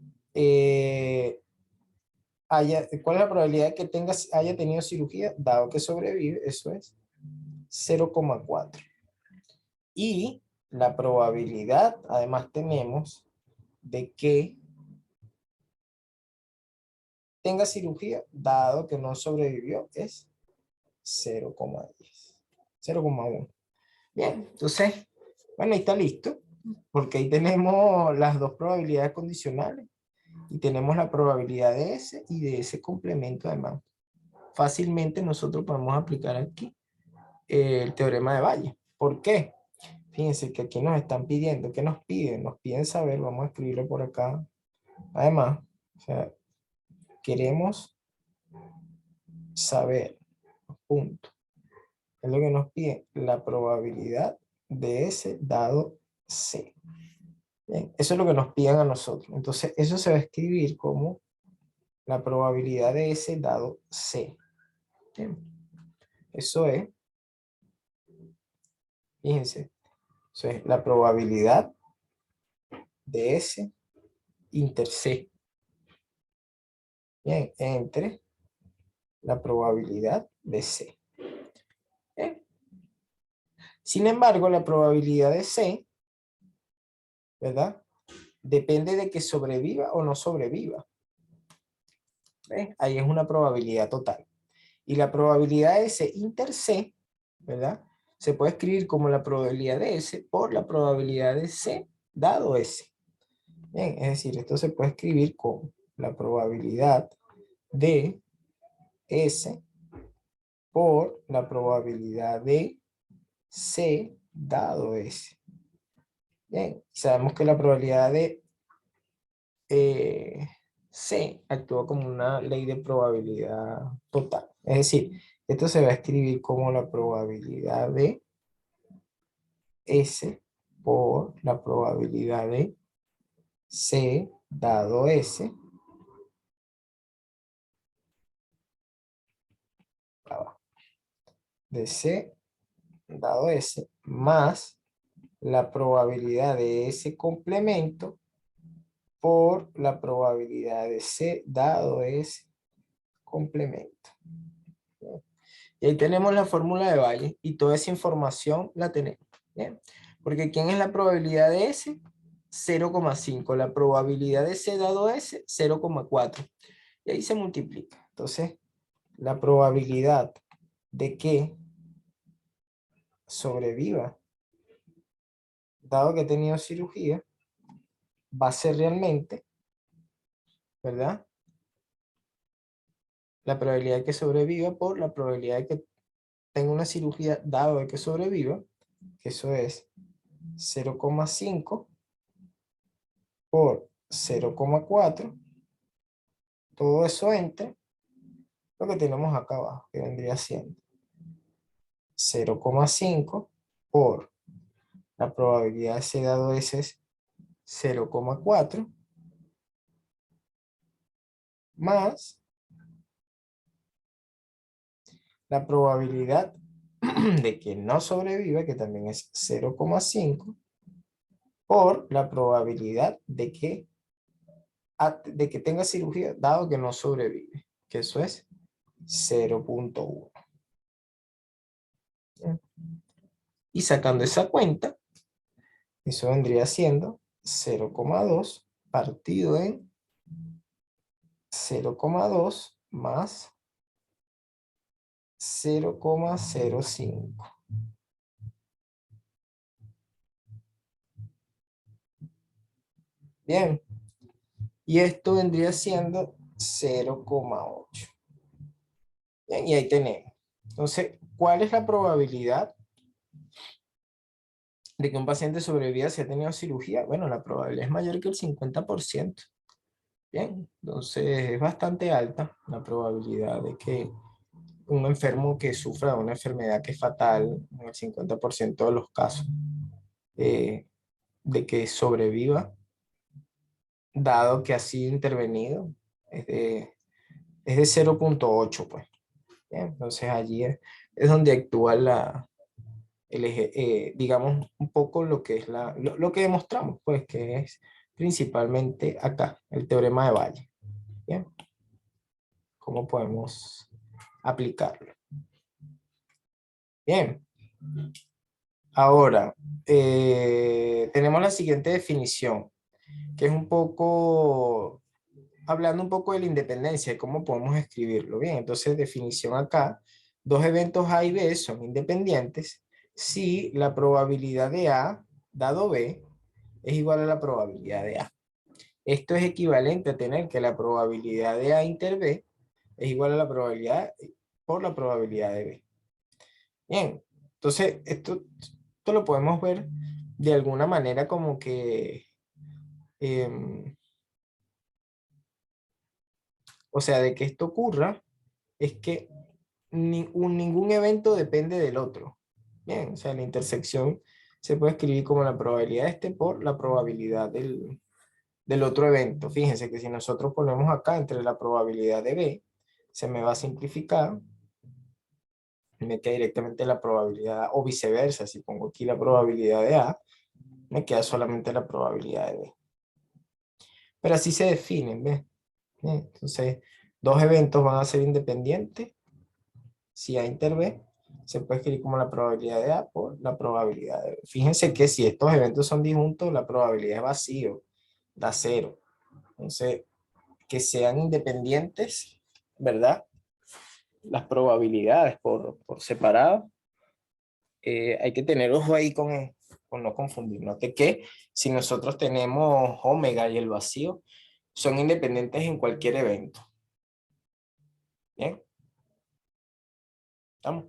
¿cuál es la probabilidad de que haya tenido cirugía dado que sobrevive? Eso es 0,4. Y la probabilidad, además tenemos, de que tenga cirugía dado que no sobrevivió es 0,10. 0,1. Bien, entonces, bueno, ahí está listo, porque ahí tenemos las dos probabilidades condicionales y tenemos la probabilidad de ese y de ese complemento además. Fácilmente nosotros podemos aplicar aquí el teorema de Bayes. ¿Por qué? Fíjense que aquí nos están pidiendo, ¿qué nos piden? Nos piden saber, vamos a escribirlo por acá. Además, o sea, queremos saber, punto. Es lo que nos piden, la probabilidad de S dado C. Bien, eso es lo que nos piden a nosotros. Entonces, eso se va a escribir como la probabilidad de S dado C. Bien. Eso es Fíjense. Eso es la probabilidad de S inter C. Bien, entre la probabilidad de C. Bien. Sin embargo, la probabilidad de C, ¿verdad? Depende de que sobreviva o no sobreviva. ¿Ven? Ahí es una probabilidad total. Y la probabilidad de S inter C, ¿verdad? Se puede escribir como la probabilidad de S por la probabilidad de C dado S. Bien, es decir, esto se puede escribir con la probabilidad de S por la probabilidad de C dado S. Bien, sabemos que la probabilidad de C actúa como una ley de probabilidad total. Es decir, esto se va a escribir como la probabilidad de S por la probabilidad de C dado S. De C dado S más la probabilidad de S complemento por la probabilidad de C dado S complemento. Y ahí tenemos la fórmula de Bayes y toda esa información la tenemos. ¿Bien? Porque ¿quién es la probabilidad de S? 0,5. La probabilidad de C dado S, 0,4. Y ahí se multiplica. Entonces, la probabilidad de que sobreviva, dado que he tenido cirugía, va a ser realmente, ¿verdad? La probabilidad de que sobreviva por la probabilidad de que tenga una cirugía dado de que sobreviva, que eso es 0,5 por 0,4, todo eso entre lo que tenemos acá abajo, que vendría siendo 0,5 por la probabilidad de C dado S es 0,4 más la probabilidad de que no sobreviva, que también es 0,5, por la probabilidad de que tenga cirugía, dado que no sobrevive, que eso es 0,1. Y sacando esa cuenta, eso vendría siendo 0,2 partido en 0,2 más 0,05. Bien, y esto vendría siendo 0,8. Bien, y ahí tenemos. Entonces, ¿cuál es la probabilidad de que un paciente sobreviva si ha tenido cirugía? Bueno, la probabilidad es mayor que el 50%. Bien, entonces es bastante alta la probabilidad de que un enfermo que sufra de una enfermedad que es fatal, en el 50% de los casos, eh, de que sobreviva, dado que ha sido intervenido, es de 0,8, pues. Bien, entonces allí es donde actúa digamos, un poco lo que es lo que demostramos, pues, que es principalmente acá, el teorema de Bayes. Bien, ¿cómo podemos aplicarlo? Bien, ahora tenemos la siguiente definición, que es un poco, hablando un poco de la independencia, de cómo podemos escribirlo. Bien, entonces definición acá, dos eventos A y B son independientes si la probabilidad de A dado B es igual a la probabilidad de A. Esto es equivalente a tener que la probabilidad de A inter B es igual a la probabilidad por la probabilidad de B. Bien, entonces esto lo podemos ver de alguna manera como que, o sea, de que esto ocurra es que ningún evento depende del otro. Bien, o sea, la intersección se puede escribir como la probabilidad de este por la probabilidad del otro evento. Fíjense que si nosotros ponemos acá entre la probabilidad de B, se me va a simplificar me queda directamente la probabilidad, o viceversa, si pongo aquí la probabilidad de A, me queda solamente la probabilidad de B. Pero así se definen, ¿ves? Entonces, dos eventos van a ser independientes. Si A inter B, se puede escribir como la probabilidad de A por la probabilidad de B. Fíjense que si estos eventos son disjuntos, la probabilidad es vacío, da cero. Entonces, que sean independientes, ¿verdad? Las probabilidades por separado, hay que tener ojo ahí con no confundirnos. Que si nosotros tenemos omega y el vacío, son independientes en cualquier evento. Bien, ¿estamos?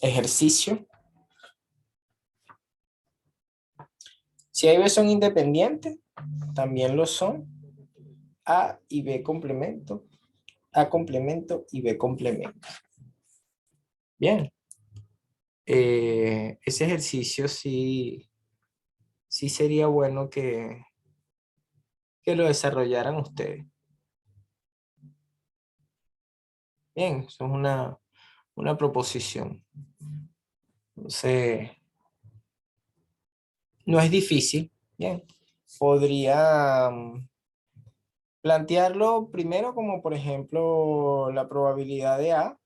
Ejercicio. Si A y B son independientes, también lo son A y B complemento, A complemento y B complemento. Bien, ese ejercicio sí sería bueno que lo desarrollaran ustedes. Bien, eso es una proposición. Entonces, no es difícil. Bien, podría plantearlo primero como, por ejemplo, la probabilidad de A.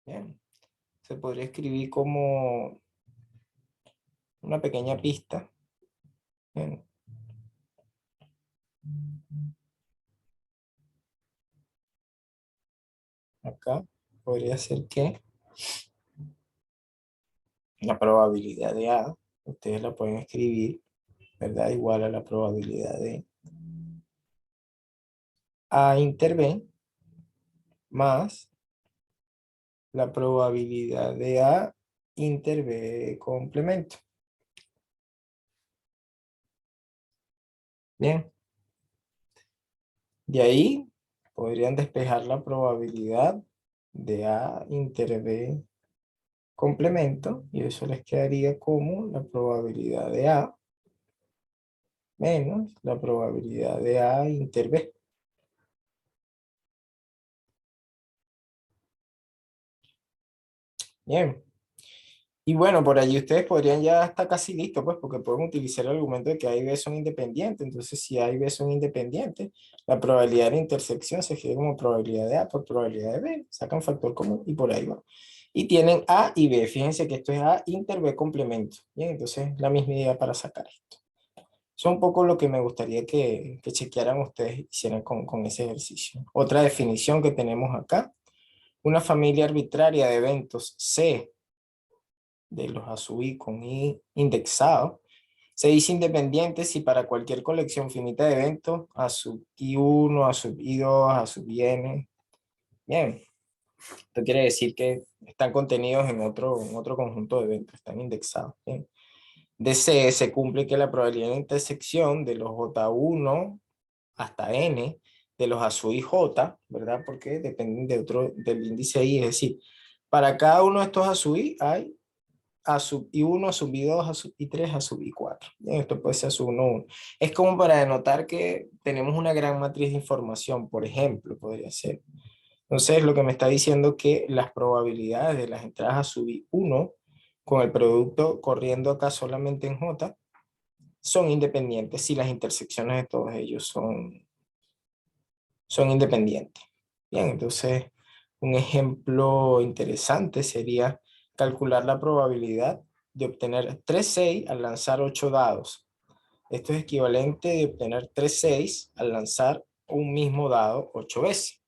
Bien, se podría escribir como una pequeña pista. Bien. Acá podría ser que la probabilidad de A, ustedes la pueden escribir, ¿verdad? Igual a la probabilidad de A inter B más la probabilidad de A inter B complemento. Bien, de ahí podrían despejar la probabilidad de A inter B complemento y eso les quedaría como la probabilidad de A menos la probabilidad de A inter B. Bien. Y bueno, por allí ustedes podrían ya estar casi listos, pues, porque pueden utilizar el argumento de que A y B son independientes. Entonces, si A y B son independientes, la probabilidad de intersección se escribe como probabilidad de A por probabilidad de B. Sacan factor común y por ahí va. Y tienen A y B. Fíjense que esto es A inter B complemento. Bien, entonces la misma idea para sacar esto. Eso es un poco lo que me gustaría que chequearan ustedes, hicieran con ese ejercicio. Otra definición que tenemos acá. Una familia arbitraria de eventos C de los A sub I con I indexado, se dice independiente si para cualquier colección finita de eventos, A sub I1, A sub I2, A sub IN, bien, esto quiere decir que están contenidos en otro conjunto de eventos, están indexados. Bien. De C se cumple que la probabilidad de intersección de los J1 hasta N de los A sub IJ, ¿verdad? Porque dependen del índice I, es decir, para cada uno de estos A sub I hay a sub I1, a sub I2, a sub I3, a sub I4. Bien, esto puede ser a sub 1, 1. Es como para denotar que tenemos una gran matriz de información, por ejemplo, podría ser. Entonces, lo que me está diciendo que las probabilidades de las entradas a sub I1 con el producto corriendo acá solamente en J son independientes si las intersecciones de todos ellos son independientes. Bien, entonces un ejemplo interesante sería calcular la probabilidad de obtener 3 6 al lanzar 8 dados. Esto es equivalente de obtener 3 6 al lanzar un mismo dado 8 veces.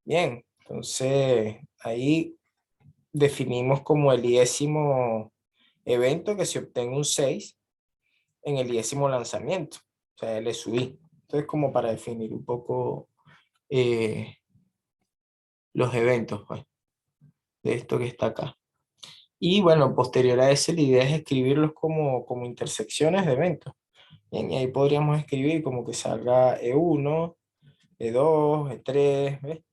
Bien, entonces ahí definimos como el 10º evento que se obtenga un 6 en el 10º lanzamiento, o sea, el SUI. Entonces, como para definir un poco eh, los eventos, pues, de esto que está acá. Y bueno, posterior a eso, la idea es escribirlos como intersecciones de eventos. Bien, y ahí podríamos escribir como que salga E1, E2, E3, ¿ves?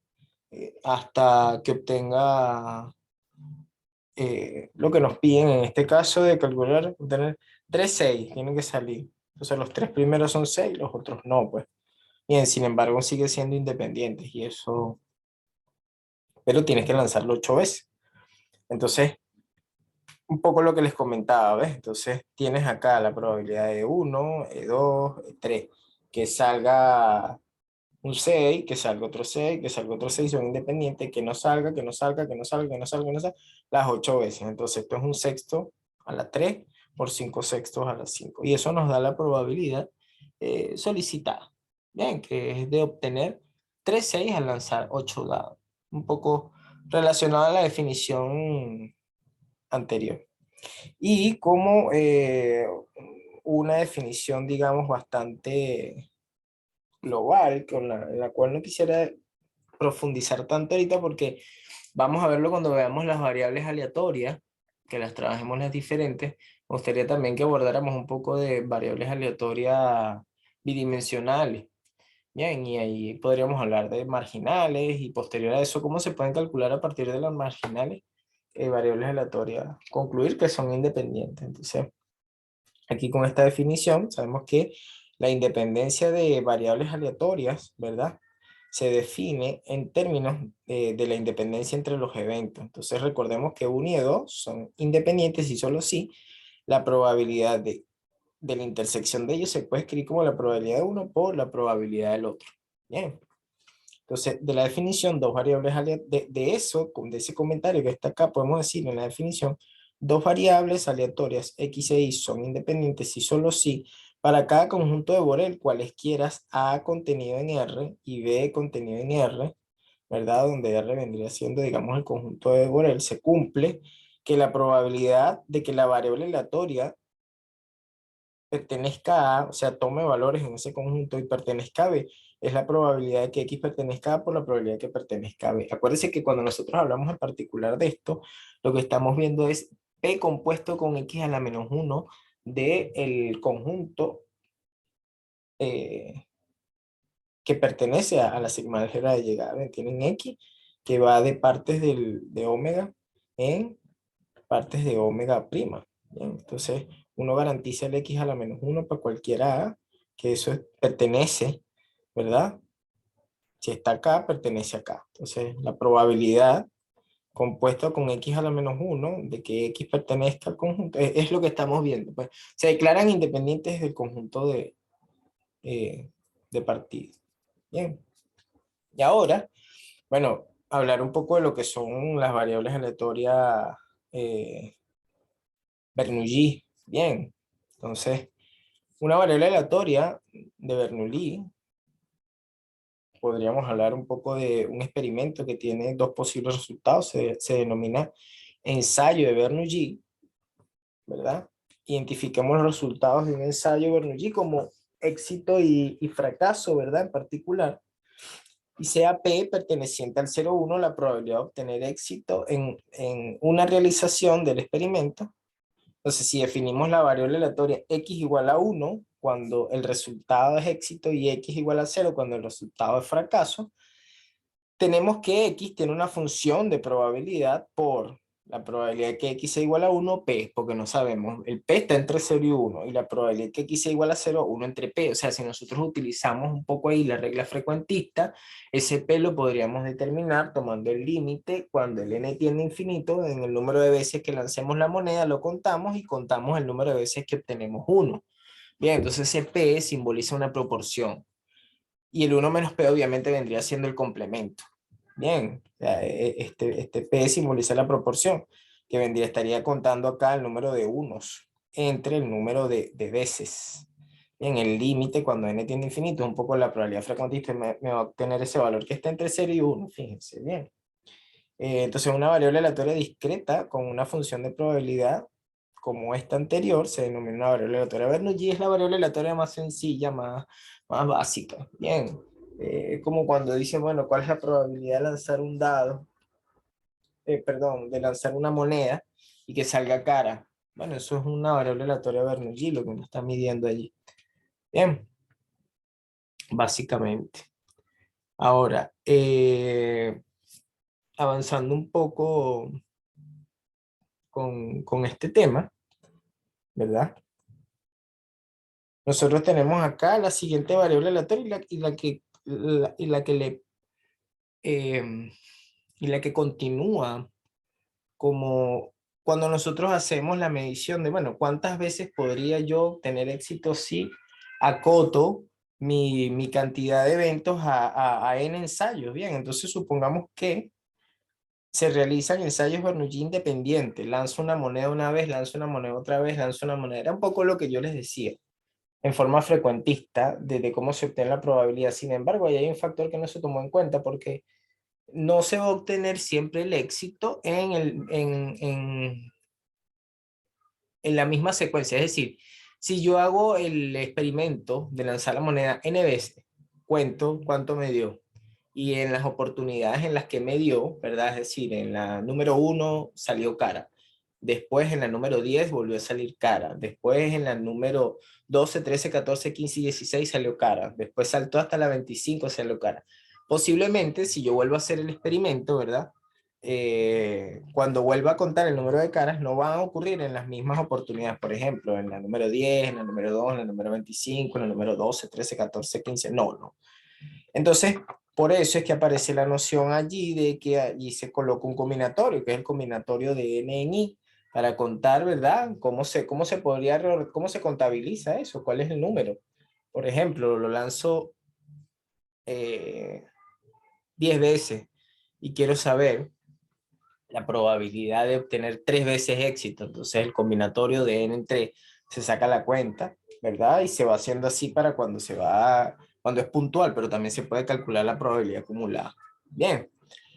Hasta que obtenga lo que nos piden en este caso de calcular, obtener 3 6, tienen que salir. Entonces los tres primeros son 6, los otros no, pues. Bien, sin embargo, sigue siendo independientes y eso pero tienes que lanzarlo 8 veces. Entonces, un poco lo que les comentaba, ¿ves? Entonces, tienes acá la probabilidad de 1, 2, 3, que salga un 6, que salga otro 6, que salga otro 6, son independientes, que no salga, que no salga, que no salga, que no salga, que no salga, las 8 veces. Entonces, esto es un sexto a la 3 por 5 sextos a la 5. Y eso nos da la probabilidad solicitada, bien, que es de obtener 3 6 al lanzar 8 dados. Un poco relacionado a la definición anterior. Y como una definición, digamos, bastante global, en la cual no quisiera profundizar tanto ahorita porque vamos a verlo cuando veamos las variables aleatorias, que las trabajemos las diferentes. Me gustaría también que abordáramos un poco de variables aleatorias bidimensionales. Bien, y ahí podríamos hablar de marginales y posterior a eso, cómo se pueden calcular a partir de las marginales variables aleatorias, concluir que son independientes. Entonces, aquí con esta definición sabemos que la independencia de variables aleatorias, ¿verdad? Se define en términos de la independencia entre los eventos. Entonces recordemos que 1 y 2 son independientes y solo si la probabilidad de la intersección de ellos se puede escribir como la probabilidad de uno por la probabilidad del otro. Bien. Entonces, de la definición, dos variables de eso, de ese comentario que está acá, podemos decir en la definición, dos variables aleatorias x e y son independientes si solo si para cada conjunto de Borel, cualesquiera A contenido en R y B contenido en R, ¿verdad? Donde R vendría siendo, digamos, el conjunto de Borel, se cumple que la probabilidad de que la variable aleatoria pertenezca a, o sea, tome valores en ese conjunto y pertenezca a B, es la probabilidad de que X pertenezca a por la probabilidad de que pertenezca a B. Acuérdense que cuando nosotros hablamos en particular de esto, lo que estamos viendo es P compuesto con X a la menos 1 del conjunto eh, que pertenece a la sigma álgebra de llegada. ¿Ven? Tienen X que va de partes de omega en partes de omega prima. ¿Bien? Entonces, uno garantiza el X a la menos 1 para cualquiera A, que eso pertenece, ¿verdad? Si está acá, pertenece acá. Entonces, la probabilidad compuesta con X a la menos 1 de que X pertenezca al conjunto, es lo que estamos viendo. Pues, se declaran independientes del conjunto eh, de partidos. Bien. Y ahora, bueno, hablar un poco de lo que son las variables aleatorias Bernoulli. Bien. Entonces, una variable aleatoria de Bernoulli, podríamos hablar un poco de un experimento que tiene dos posibles resultados, se denomina ensayo de Bernoulli, ¿verdad? Identifiquemos los resultados de un ensayo de Bernoulli como éxito y fracaso, ¿verdad? En particular, y sea P perteneciente al 0,1 la probabilidad de obtener éxito en una realización del experimento. Entonces, si definimos la variable aleatoria x igual a 1 cuando el resultado es éxito y x igual a 0 cuando el resultado es fracaso, tenemos que x tiene una función de probabilidad por la probabilidad de que x sea igual a 1, p, porque no sabemos. El p está entre 0 y 1 y la probabilidad de que x sea igual a 0, 1 entre p. O sea, si nosotros utilizamos un poco ahí la regla frecuentista, ese p lo podríamos determinar tomando el límite cuando el n tiende a infinito, en el número de veces que lancemos la moneda lo contamos y contamos el número de veces que obtenemos 1. Bien, entonces ese p simboliza una proporción y el 1 menos p obviamente vendría siendo el complemento. Bien, este P simboliza la proporción, que vendría, estaría contando acá el número de unos entre el número de veces. En el límite, cuando n tiende a infinito, es un poco la probabilidad frecuentista, me va a obtener ese valor que está entre 0 y 1, fíjense bien. Entonces, una variable aleatoria discreta con una función de probabilidad como esta anterior se denomina una variable aleatoria Bernoulli, es la variable aleatoria más sencilla, más básica. Bien, como cuando dicen, bueno, ¿cuál es la probabilidad de lanzar un dado? Perdón, de lanzar una moneda y que salga cara. Bueno, eso es una variable aleatoria Bernoulli, lo que uno está midiendo allí. Bien, básicamente. Ahora, avanzando un poco con este tema, ¿verdad? Nosotros tenemos acá la siguiente variable aleatoria y la que le eh, y la que continúa, como cuando nosotros hacemos la medición de, bueno, ¿cuántas veces podría yo tener éxito si acoto mi cantidad de eventos a N ensayos? Bien, entonces supongamos que se realizan ensayos Bernoulli independientes. Lanzo una moneda una vez, lanzo una moneda otra vez, lanzo una moneda. Era un poco lo que yo les decía en forma frecuentista de cómo se obtiene la probabilidad. Sin embargo, ahí hay un factor que no se tomó en cuenta porque no se va a obtener siempre el éxito en la misma secuencia. Es decir, si yo hago el experimento de lanzar la moneda n veces, cuento cuánto me dio. Y en las oportunidades en las que me dio, ¿verdad? Es decir, en la número 1 salió cara. Después en la número 10 volvió a salir cara. Después en la número 12, 13, 14, 15 y 16 salió cara. Después saltó hasta la 25, salió cara. Posiblemente, si yo vuelvo a hacer el experimento, ¿verdad? Cuando vuelva a contar el número de caras, no van a ocurrir en las mismas oportunidades. Por ejemplo, en la número 10, en la número 2, en la número 25, en la número 12, 13, 14, 15. No, no. Entonces, por eso es que aparece la noción allí de que allí se coloca un combinatorio, que es el combinatorio de n en i, para contar, ¿verdad? Cómo se contabiliza eso? ¿Cuál es el número? Por ejemplo, lo lanzo eh, 10 veces y quiero saber la probabilidad de obtener 3 veces éxito. Entonces el combinatorio de n en 3 se saca la cuenta, ¿verdad? Y se va haciendo así para cuando es puntual, pero también se puede calcular la probabilidad acumulada. Bien,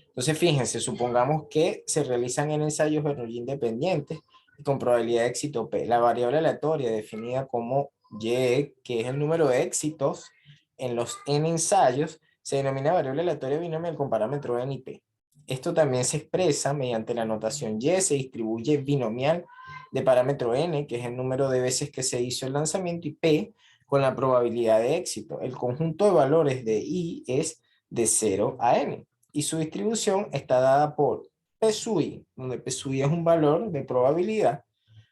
entonces fíjense, supongamos que se realizan en ensayos Bernoulli independientes y con probabilidad de éxito P. La variable aleatoria definida como Y, que es el número de éxitos en los n ensayos, se denomina variable aleatoria binomial con parámetro n y P. Esto también se expresa mediante la notación Y, se distribuye binomial de parámetro n, que es el número de veces que se hizo el lanzamiento, y P con la probabilidad de éxito. El conjunto de valores de I es de 0 a n y su distribución está dada por P sub I, donde P sub I es un valor de probabilidad,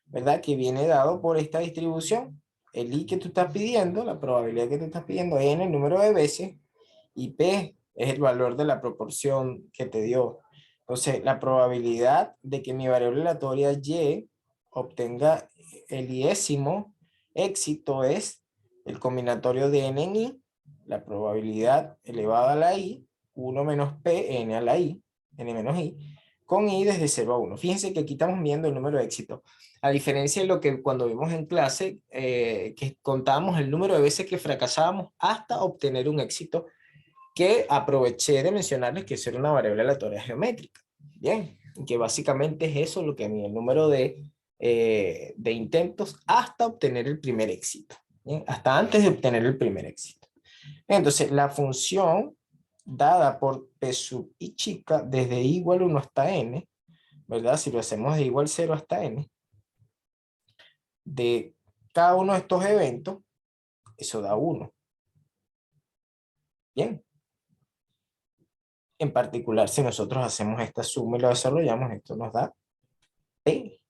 ¿verdad? Que viene dado por esta distribución. El I que tú estás pidiendo, la probabilidad que tú estás pidiendo, n, el número de veces, y P es el valor de la proporción que te dio. Entonces, la probabilidad de que mi variable aleatoria Y obtenga el iésimo éxito es el combinatorio de n en I, la probabilidad elevada a la I, 1 menos P, n a la I, n menos I, con I desde 0 a 1. Fíjense que aquí estamos viendo el número de éxito. A diferencia de lo que cuando vimos en clase, que contábamos el número de veces que fracasábamos hasta obtener un éxito, que aproveché de mencionarles que eso era una variable aleatoria geométrica. Bien, que básicamente es eso lo que mide el número de intentos hasta obtener el primer éxito. ¿Bien? Hasta antes de obtener el primer éxito. Entonces, la función dada por P sub i chica desde i igual 1 hasta n, ¿verdad? Si lo hacemos de igual 0 hasta n, de cada uno de estos eventos, eso da 1. Bien. En particular, si nosotros hacemos esta suma y lo desarrollamos, esto nos da P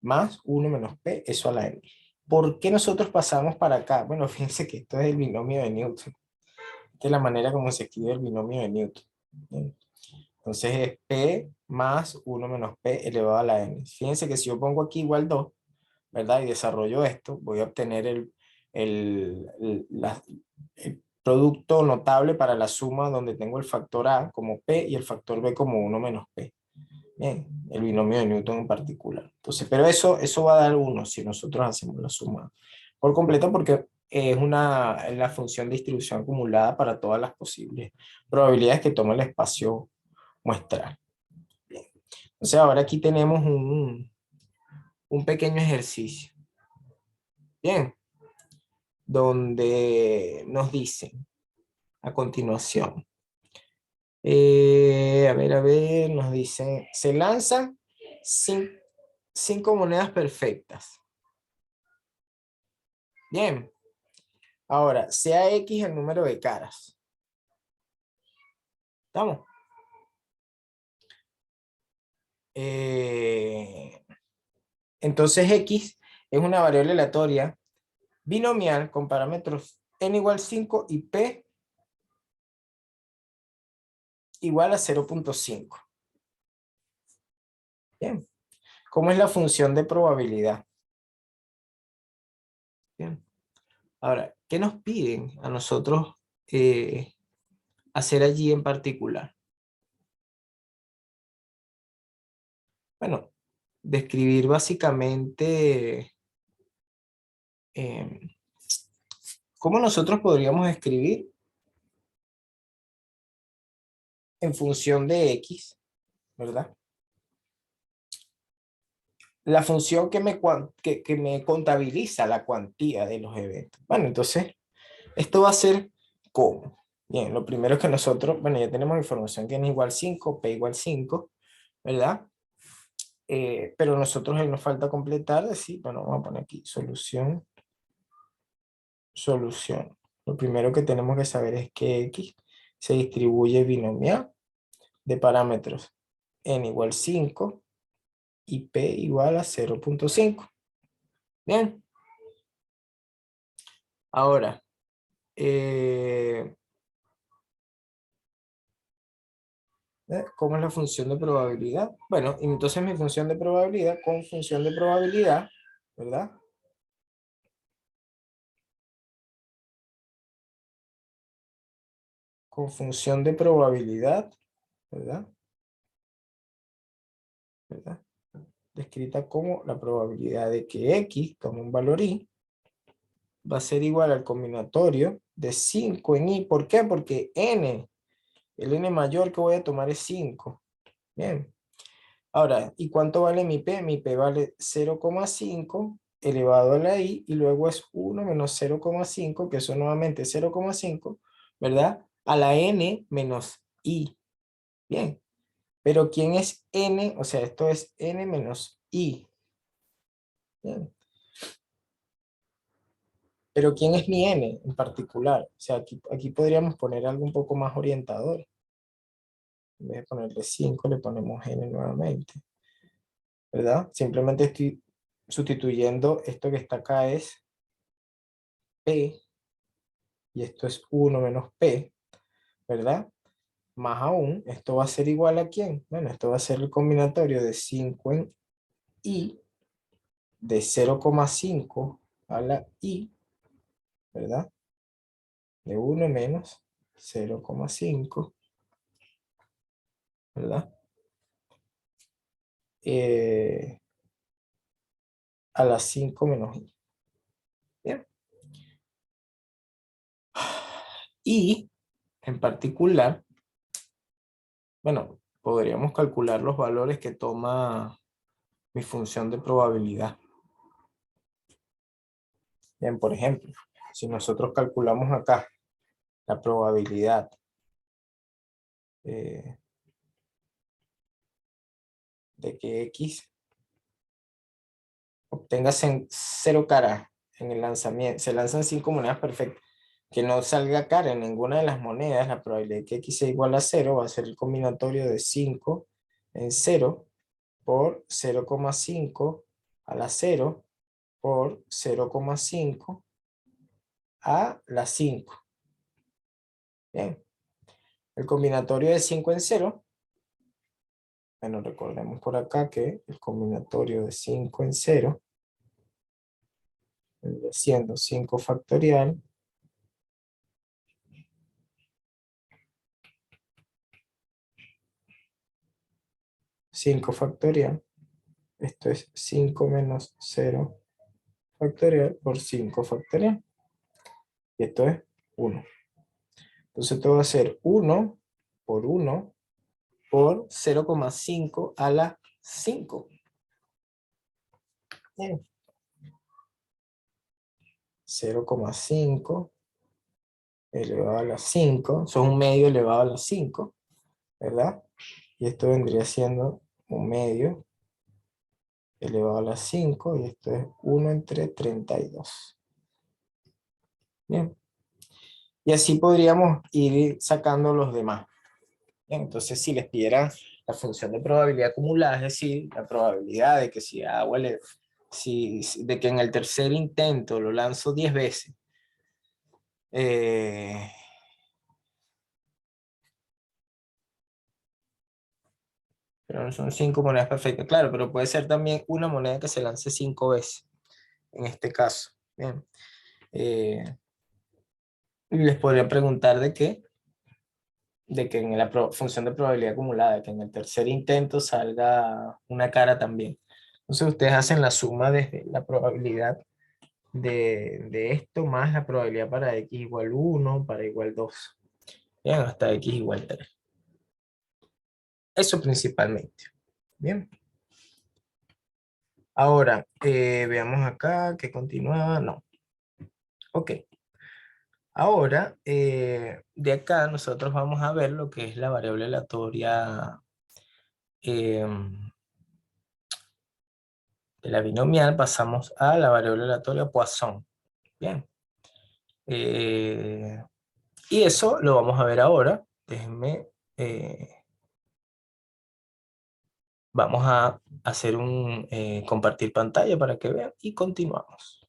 más 1 menos P, eso a la N. ¿Por qué nosotros pasamos para acá? Bueno, fíjense que esto es el binomio de Newton. Esta es la manera como se escribe el binomio de Newton. Bien. Entonces es P más 1 menos P elevado a la N. Fíjense que si yo pongo aquí igual 2, ¿verdad? Y desarrollo esto, voy a obtener el producto notable para la suma donde tengo el factor A como P y el factor B como 1 menos P. Bien, el binomio de Newton en particular. Entonces, pero eso va a dar 1 si nosotros hacemos la suma por completo porque es la función de distribución acumulada para todas las posibles probabilidades que toma el espacio muestral. Bien. Entonces, ahora aquí tenemos un pequeño ejercicio. Bien, donde nos dicen a continuación. A ver, nos dicen, se lanzan 5 monedas perfectas. Bien, ahora, sea X el número de caras. ¿Estamos? Entonces X es una variable aleatoria binomial con parámetros n igual 5 y P igual a 0.5. Bien. ¿Cómo es la función de probabilidad? Bien. Ahora, ¿qué nos piden a nosotros hacer allí en particular? Bueno, describir básicamente eh, cómo nosotros podríamos escribir en función de X, ¿verdad? La función que me contabiliza la cuantía de los eventos. Bueno, entonces, esto va a ser ¿cómo? Bien, lo primero es que nosotros, bueno, ya tenemos información que n igual 5, p igual 5, ¿verdad? Pero nosotros ahí nos falta completar, decir, bueno, vamos a poner aquí solución, solución. Lo primero que tenemos que saber es que X se distribuye binomial de parámetros n igual 5 y p igual a 0.5. Bien. Ahora, ¿cómo es la función de probabilidad? Bueno, entonces mi función de probabilidad con función de probabilidad, ¿verdad? Con función de probabilidad, ¿verdad? ¿Verdad? Descrita como la probabilidad de que X, tome un valor Y, va a ser igual al combinatorio de 5 en Y. ¿Por qué? Porque N, el N mayor que voy a tomar es 5. Bien. Ahora, ¿y cuánto vale mi P? Mi P vale 0,5 elevado a la I y luego es 1 menos 0,5, que eso nuevamente es 0,5, ¿verdad? A la N menos I. Bien. Pero ¿quién es N? O sea, esto es N menos I. Bien. Pero ¿quién es mi N en particular? O sea, aquí podríamos poner algo un poco más orientador. En vez de ponerle 5, le ponemos N nuevamente, ¿verdad? Simplemente estoy sustituyendo esto que está acá es P, y esto es 1 menos P, ¿verdad? Más aún, esto va a ser igual a ¿quién? Bueno, esto va a ser el combinatorio de 5 en I, de 0,5 a la I, ¿verdad? De 1 menos 0,5, ¿verdad? A las 5 menos I. Bien. Y en particular, bueno, podríamos calcular los valores que toma mi función de probabilidad. Bien, por ejemplo, si nosotros calculamos acá la probabilidad eh, de que X obtenga 0 caras en el lanzamiento, se lanzan 5 monedas perfectas, que no salga cara en ninguna de las monedas, la probabilidad de que X sea igual a 0 va a ser el combinatorio de 5 en 0 por 0,5 a la 0 por 0,5 a la 5. Bien. El combinatorio de 5 en 0, bueno, recordemos por acá que el combinatorio de 5 en 0, siendo 5 factorial, 5 factorial, esto es 5 menos 0 factorial por 5 factorial, y esto es 1. Entonces esto va a ser 1 por 1 por 0,5 a la 5. Bien. 0,5 elevado a la 5, son un medio elevado a la 5, ¿verdad? Y esto vendría siendo un medio elevado a la 5, y esto es 1 entre 32. Bien. Y así podríamos ir sacando los demás. Bien, entonces, si les pidieran la función de probabilidad acumulada, es decir, la probabilidad de que si hago de que en el tercer intento lo lanzo 10 veces, eh, pero no son 5 monedas perfectas. Claro, pero puede ser también una moneda que se lance 5 veces, en este caso. Bien. Eh, y les podría preguntar de que en la función de probabilidad acumulada, que en el tercer intento salga una cara también. Entonces ustedes hacen la suma desde la probabilidad de esto más la probabilidad para x igual 1 para igual 2 bien, hasta x igual 3. Eso principalmente. Bien. Ahora, veamos acá que continuaba. No. Ok. Ahora, de acá nosotros vamos a ver lo que es la variable aleatoria em, de la binomial. Pasamos a la variable aleatoria Poisson. Bien. Eh, y eso lo vamos a ver ahora. Déjenme, vamos a hacer un compartir pantalla para que vean y continuamos.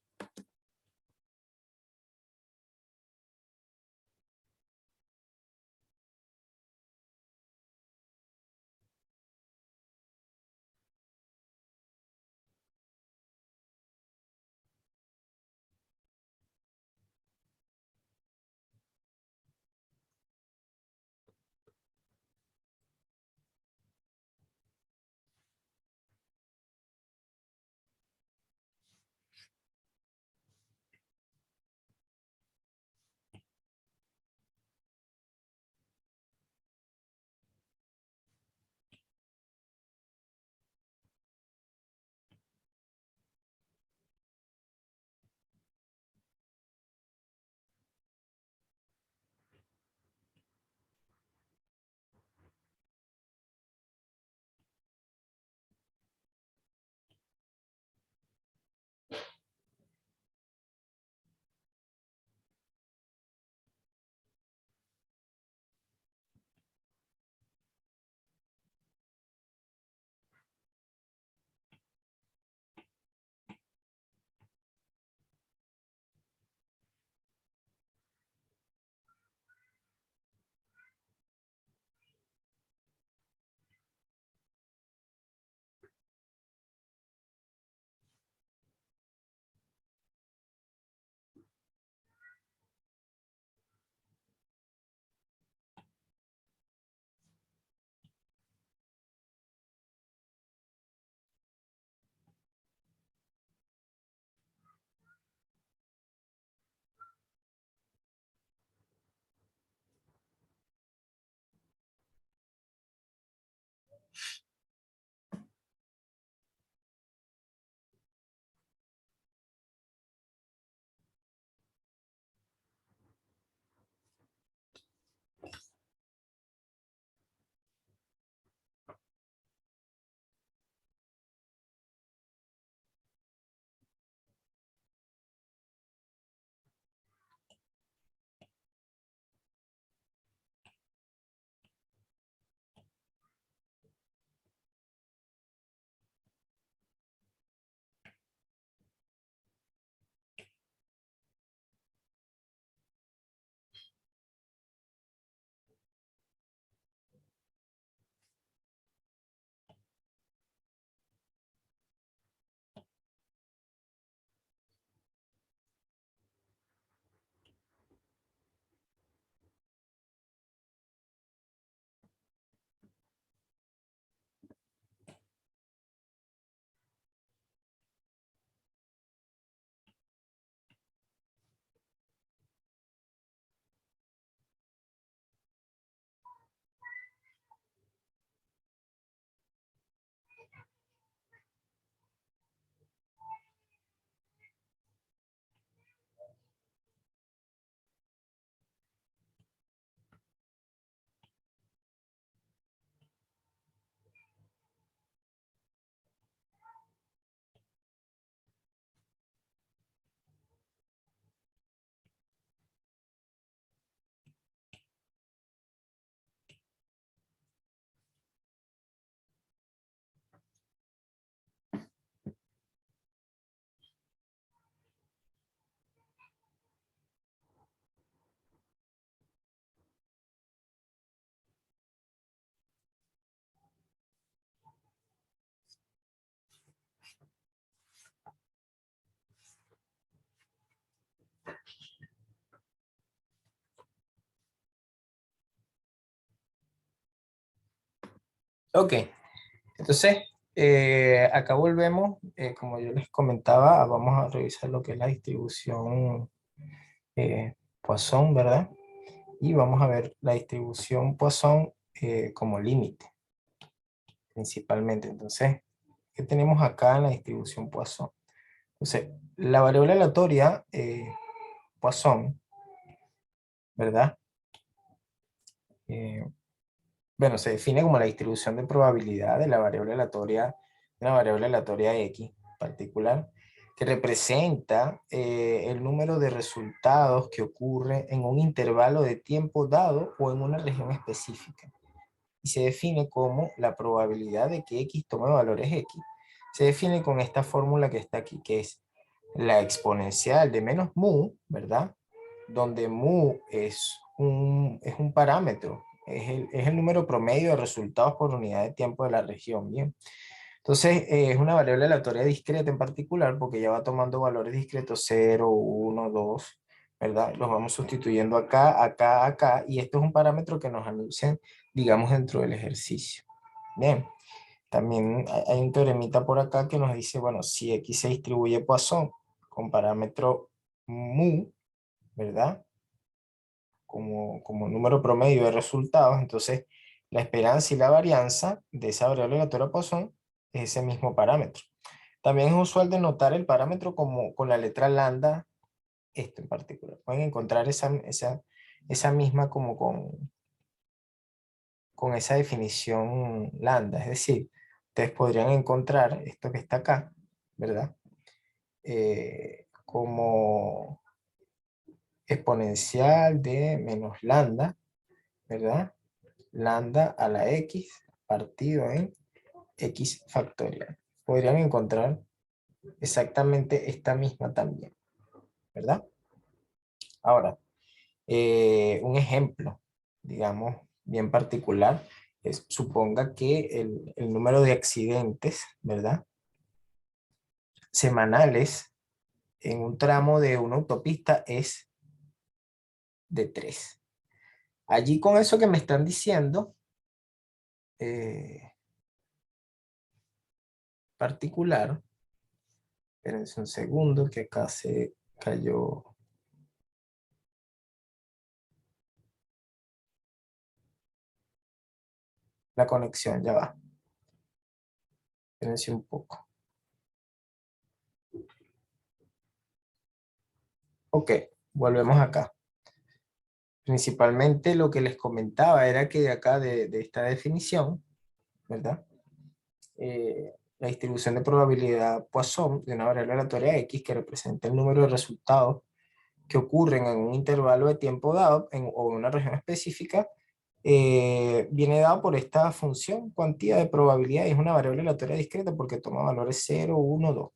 Ok, entonces acá volvemos, como yo les comentaba, vamos a revisar lo que es la distribución Poisson, ¿verdad? Y vamos a ver la distribución Poisson como límite, principalmente. Entonces, ¿qué tenemos acá en la distribución Poisson? Entonces, la variable aleatoria Poisson, ¿verdad? Eh, bueno, se define como la distribución de probabilidad de la variable aleatoria, de una variable aleatoria X particular, que representa el número de resultados que ocurre en un intervalo de tiempo dado o en una región específica. Y se define como la probabilidad de que X tome valores X. Se define con esta fórmula que está aquí, que es la exponencial de menos mu, ¿verdad? Donde mu es un parámetro, es el número promedio de resultados por unidad de tiempo de la región, ¿bien? Entonces, es una variable aleatoria discreta en particular porque ya va tomando valores discretos 0, 1, 2, ¿verdad? Los vamos sustituyendo acá, acá, acá, y esto es un parámetro que nos anuncian, digamos, dentro del ejercicio. Bien, también hay un teoremita por acá que nos dice, bueno, si X se distribuye Poisson con parámetro mu, ¿verdad? Como número promedio de resultados, entonces la esperanza y la varianza de esa variable aleatoria Poisson es ese mismo parámetro. También es usual denotar el parámetro como con la letra lambda, esto en particular. Pueden encontrar esa misma como con esa definición lambda, es decir, ustedes podrían encontrar esto que está acá, ¿verdad? Como exponencial de menos lambda, ¿verdad? Lambda a la x partido en x factorial. Podrían encontrar exactamente esta misma también, ¿verdad? Ahora, un ejemplo, digamos, bien particular, es, suponga que el número de accidentes, ¿verdad? Semanales en un tramo de una autopista es de 3. Allí con eso que me están diciendo, particular, espérense un segundo que acá se cayó la conexión, ya va. Espérense un poco. Ok, volvemos acá. Principalmente lo que les comentaba era que de acá, de esta definición, ¿verdad? La distribución de probabilidad Poisson de una variable aleatoria X que representa el número de resultados que ocurren en un intervalo de tiempo dado o en una región específica, viene dado por esta función cuantía de probabilidad, y es una variable aleatoria discreta porque toma valores 0, 1, 2.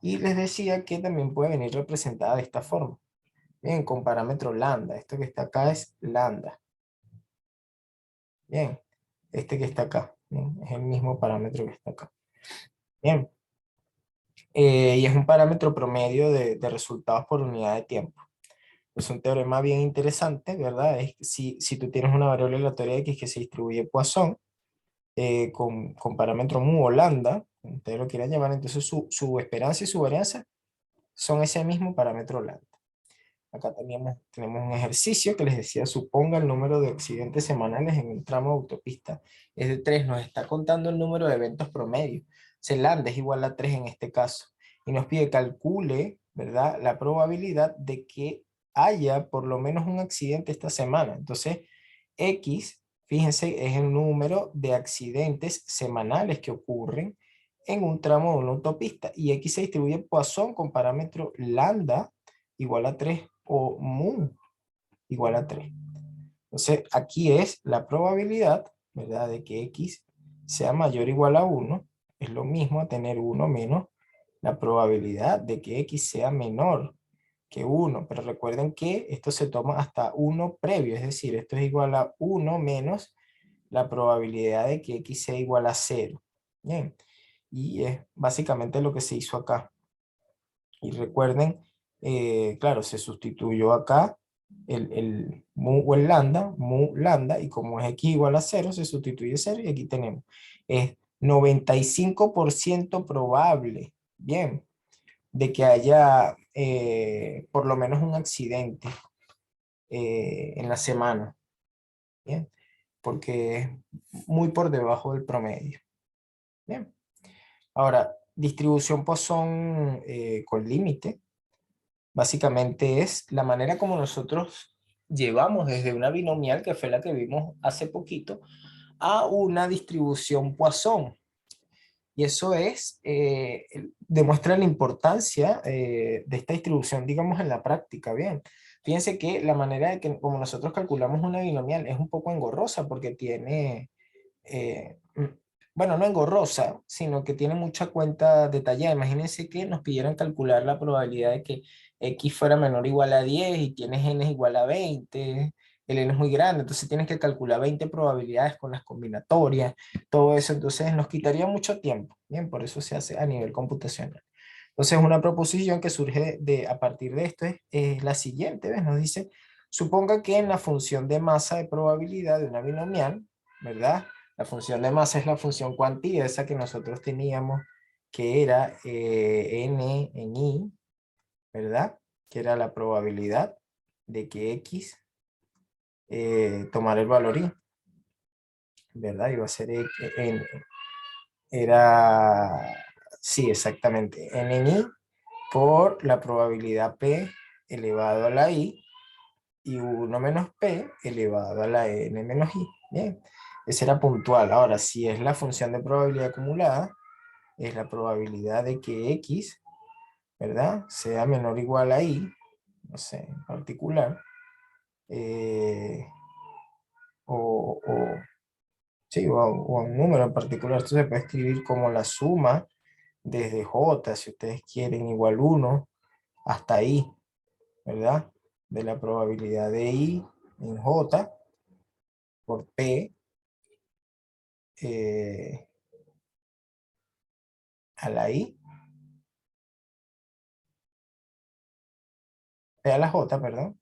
Y les decía que también puede venir representada de esta forma. Bien, con parámetro lambda. Esto que está acá es lambda. Bien, este que está acá. Bien, es el mismo parámetro que está acá. Bien. Y es un parámetro promedio de resultados por unidad de tiempo. Es un teorema bien interesante, ¿verdad? Es que si tú tienes una variable aleatoria X que se distribuye Poisson con parámetro mu o lambda, como ustedes lo quieran llamar, entonces su esperanza y su varianza son ese mismo parámetro lambda. Acá tenemos un ejercicio que les decía, suponga el número de accidentes semanales en un tramo de autopista es de 3, nos está contando el número de eventos promedio. Lambda es igual a 3 en este caso. Y nos pide calcule, ¿verdad? La probabilidad de que haya por lo menos un accidente esta semana. Entonces, X, fíjense, es el número de accidentes semanales que ocurren en un tramo de una autopista. Y X se distribuye en Poisson con parámetro lambda igual a 3 o mu igual a 3. Entonces, aquí es la probabilidad, ¿verdad? De que X sea mayor o igual a 1. Es lo mismo a tener 1 menos la probabilidad de que X sea menor que 1. Pero recuerden que esto se toma hasta 1 previo, es decir, esto es igual a 1 menos la probabilidad de que X sea igual a 0. Bien, y es básicamente lo que se hizo acá. Y recuerden, claro, se sustituyó acá el mu o el lambda, mu lambda, y como es x igual a 0, se sustituye 0 y aquí tenemos, es 95% probable, bien, de que haya por lo menos un accidente en la semana, bien, porque es muy por debajo del promedio, bien. Ahora, distribución Poisson con límite, básicamente es la manera como nosotros llevamos desde una binomial, que fue la que vimos hace poquito, a una distribución Poisson. Y eso es, demuestra la importancia de esta distribución, digamos, en la práctica, bien. Fíjense que la manera de que, como nosotros calculamos una binomial, es un poco engorrosa porque tiene, bueno, no engorrosa, sino que tiene mucha cuenta detallada. Imagínense que nos pidieran calcular la probabilidad de que x fuera menor o igual a 10 y tienes n es igual a 20, el n es muy grande, entonces tienes que calcular 20 probabilidades con las combinatorias, todo eso, entonces nos quitaría mucho tiempo, bien, por eso se hace a nivel computacional. Entonces una proposición que surge a partir de esto es la siguiente, ¿ves? Nos dice, suponga que en la función de masa de probabilidad de una binomial, ¿verdad? La función de masa es la función cuantía, esa que nosotros teníamos, que era n en i, ¿verdad? Que era la probabilidad de que x tomara el valor i, ¿verdad? Iba a ser n, era, sí, exactamente, n en i por la probabilidad p elevado a la i y 1 menos p elevado a la n menos i. Bien, ese era puntual. Ahora, si es la función de probabilidad acumulada, es la probabilidad de que x, ¿verdad? Sea menor o igual a i, no sé, en particular, eh, o, sí, o a un número en particular. Esto se puede escribir como la suma desde j, si ustedes quieren, igual 1 hasta i, ¿verdad? De la probabilidad de i en j por p eh, a la i, p a la j, perdón,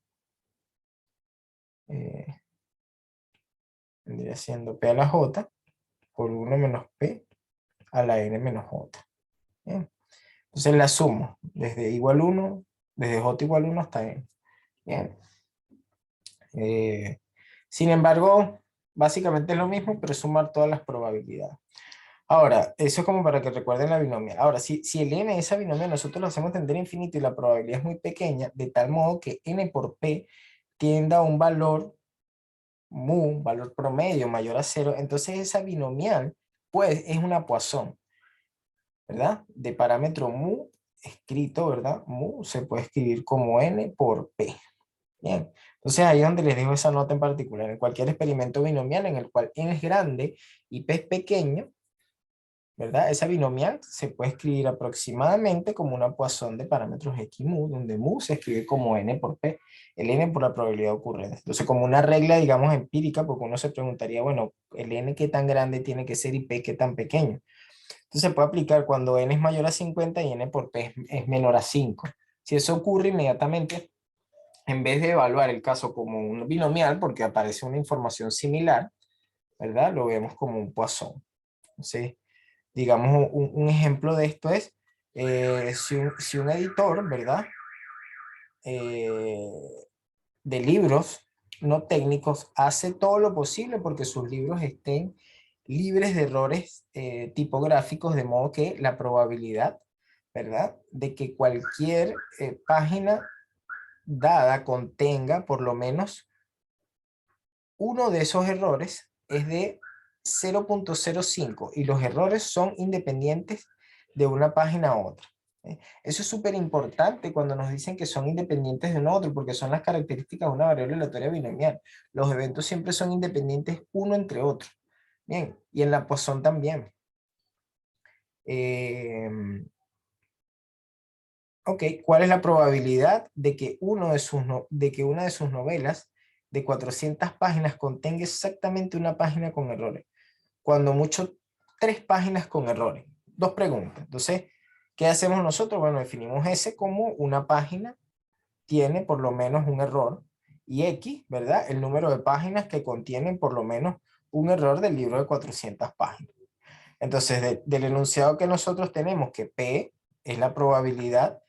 eh, vendría siendo p a la j por 1 menos p a la n menos j. Bien. Entonces la sumo desde igual 1, desde j igual 1 hasta n. Bien. Eh, Sin embargo, básicamente es lo mismo, pero sumar todas las probabilidades. Ahora, eso es como para que recuerden la binomial. Ahora, si el n de esa binomial nosotros lo hacemos tender a infinito y la probabilidad es muy pequeña, de tal modo que n por p tienda a un valor mu, un valor promedio mayor a 0, entonces esa binomial pues es una Poisson, ¿verdad? De parámetro mu escrito, ¿verdad? Mu se puede escribir como n por p. Bien, entonces ahí es donde les dejo esa nota en particular. En cualquier experimento binomial en el cual n es grande y p es pequeño, ¿verdad? Esa binomial se puede escribir aproximadamente como una Poisson de parámetros x mu, donde mu se escribe como n por p, el n por la probabilidad de ocurrencia. Entonces, como una regla, digamos, empírica, porque uno se preguntaría, bueno, el n qué tan grande tiene que ser y p qué tan pequeño. Entonces, se puede aplicar cuando n es mayor a 50 y n por p es menor a 5. Si eso ocurre inmediatamente, en vez de evaluar el caso como un binomial, porque aparece una información similar, ¿verdad? Lo vemos como un Poisson. Entonces, digamos, un ejemplo de esto es, si un editor, ¿verdad? Eh, de libros no técnicos hace todo lo posible porque sus libros estén libres de errores tipográficos, de modo que la probabilidad, ¿verdad? De que cualquier página dada contenga por lo menos uno de esos errores es de 0.05 y los errores son independientes de una página a otra. Eso es súper importante cuando nos dicen que son independientes de un otro, porque son las características de una variable aleatoria binomial. Los eventos siempre son independientes uno entre otro. Bien, y en la Poisson también. Eh, ok, ¿cuál es la probabilidad de que, de que una de sus novelas de 400 páginas contenga exactamente una página con errores? Cuando mucho, 3 páginas con errores. Dos preguntas. Entonces, ¿qué hacemos nosotros? Bueno, definimos S como una página tiene por lo menos un error y X, ¿verdad? El número de páginas que contienen por lo menos un error del libro de 400 páginas. Entonces, del enunciado que nosotros tenemos, que P es la probabilidad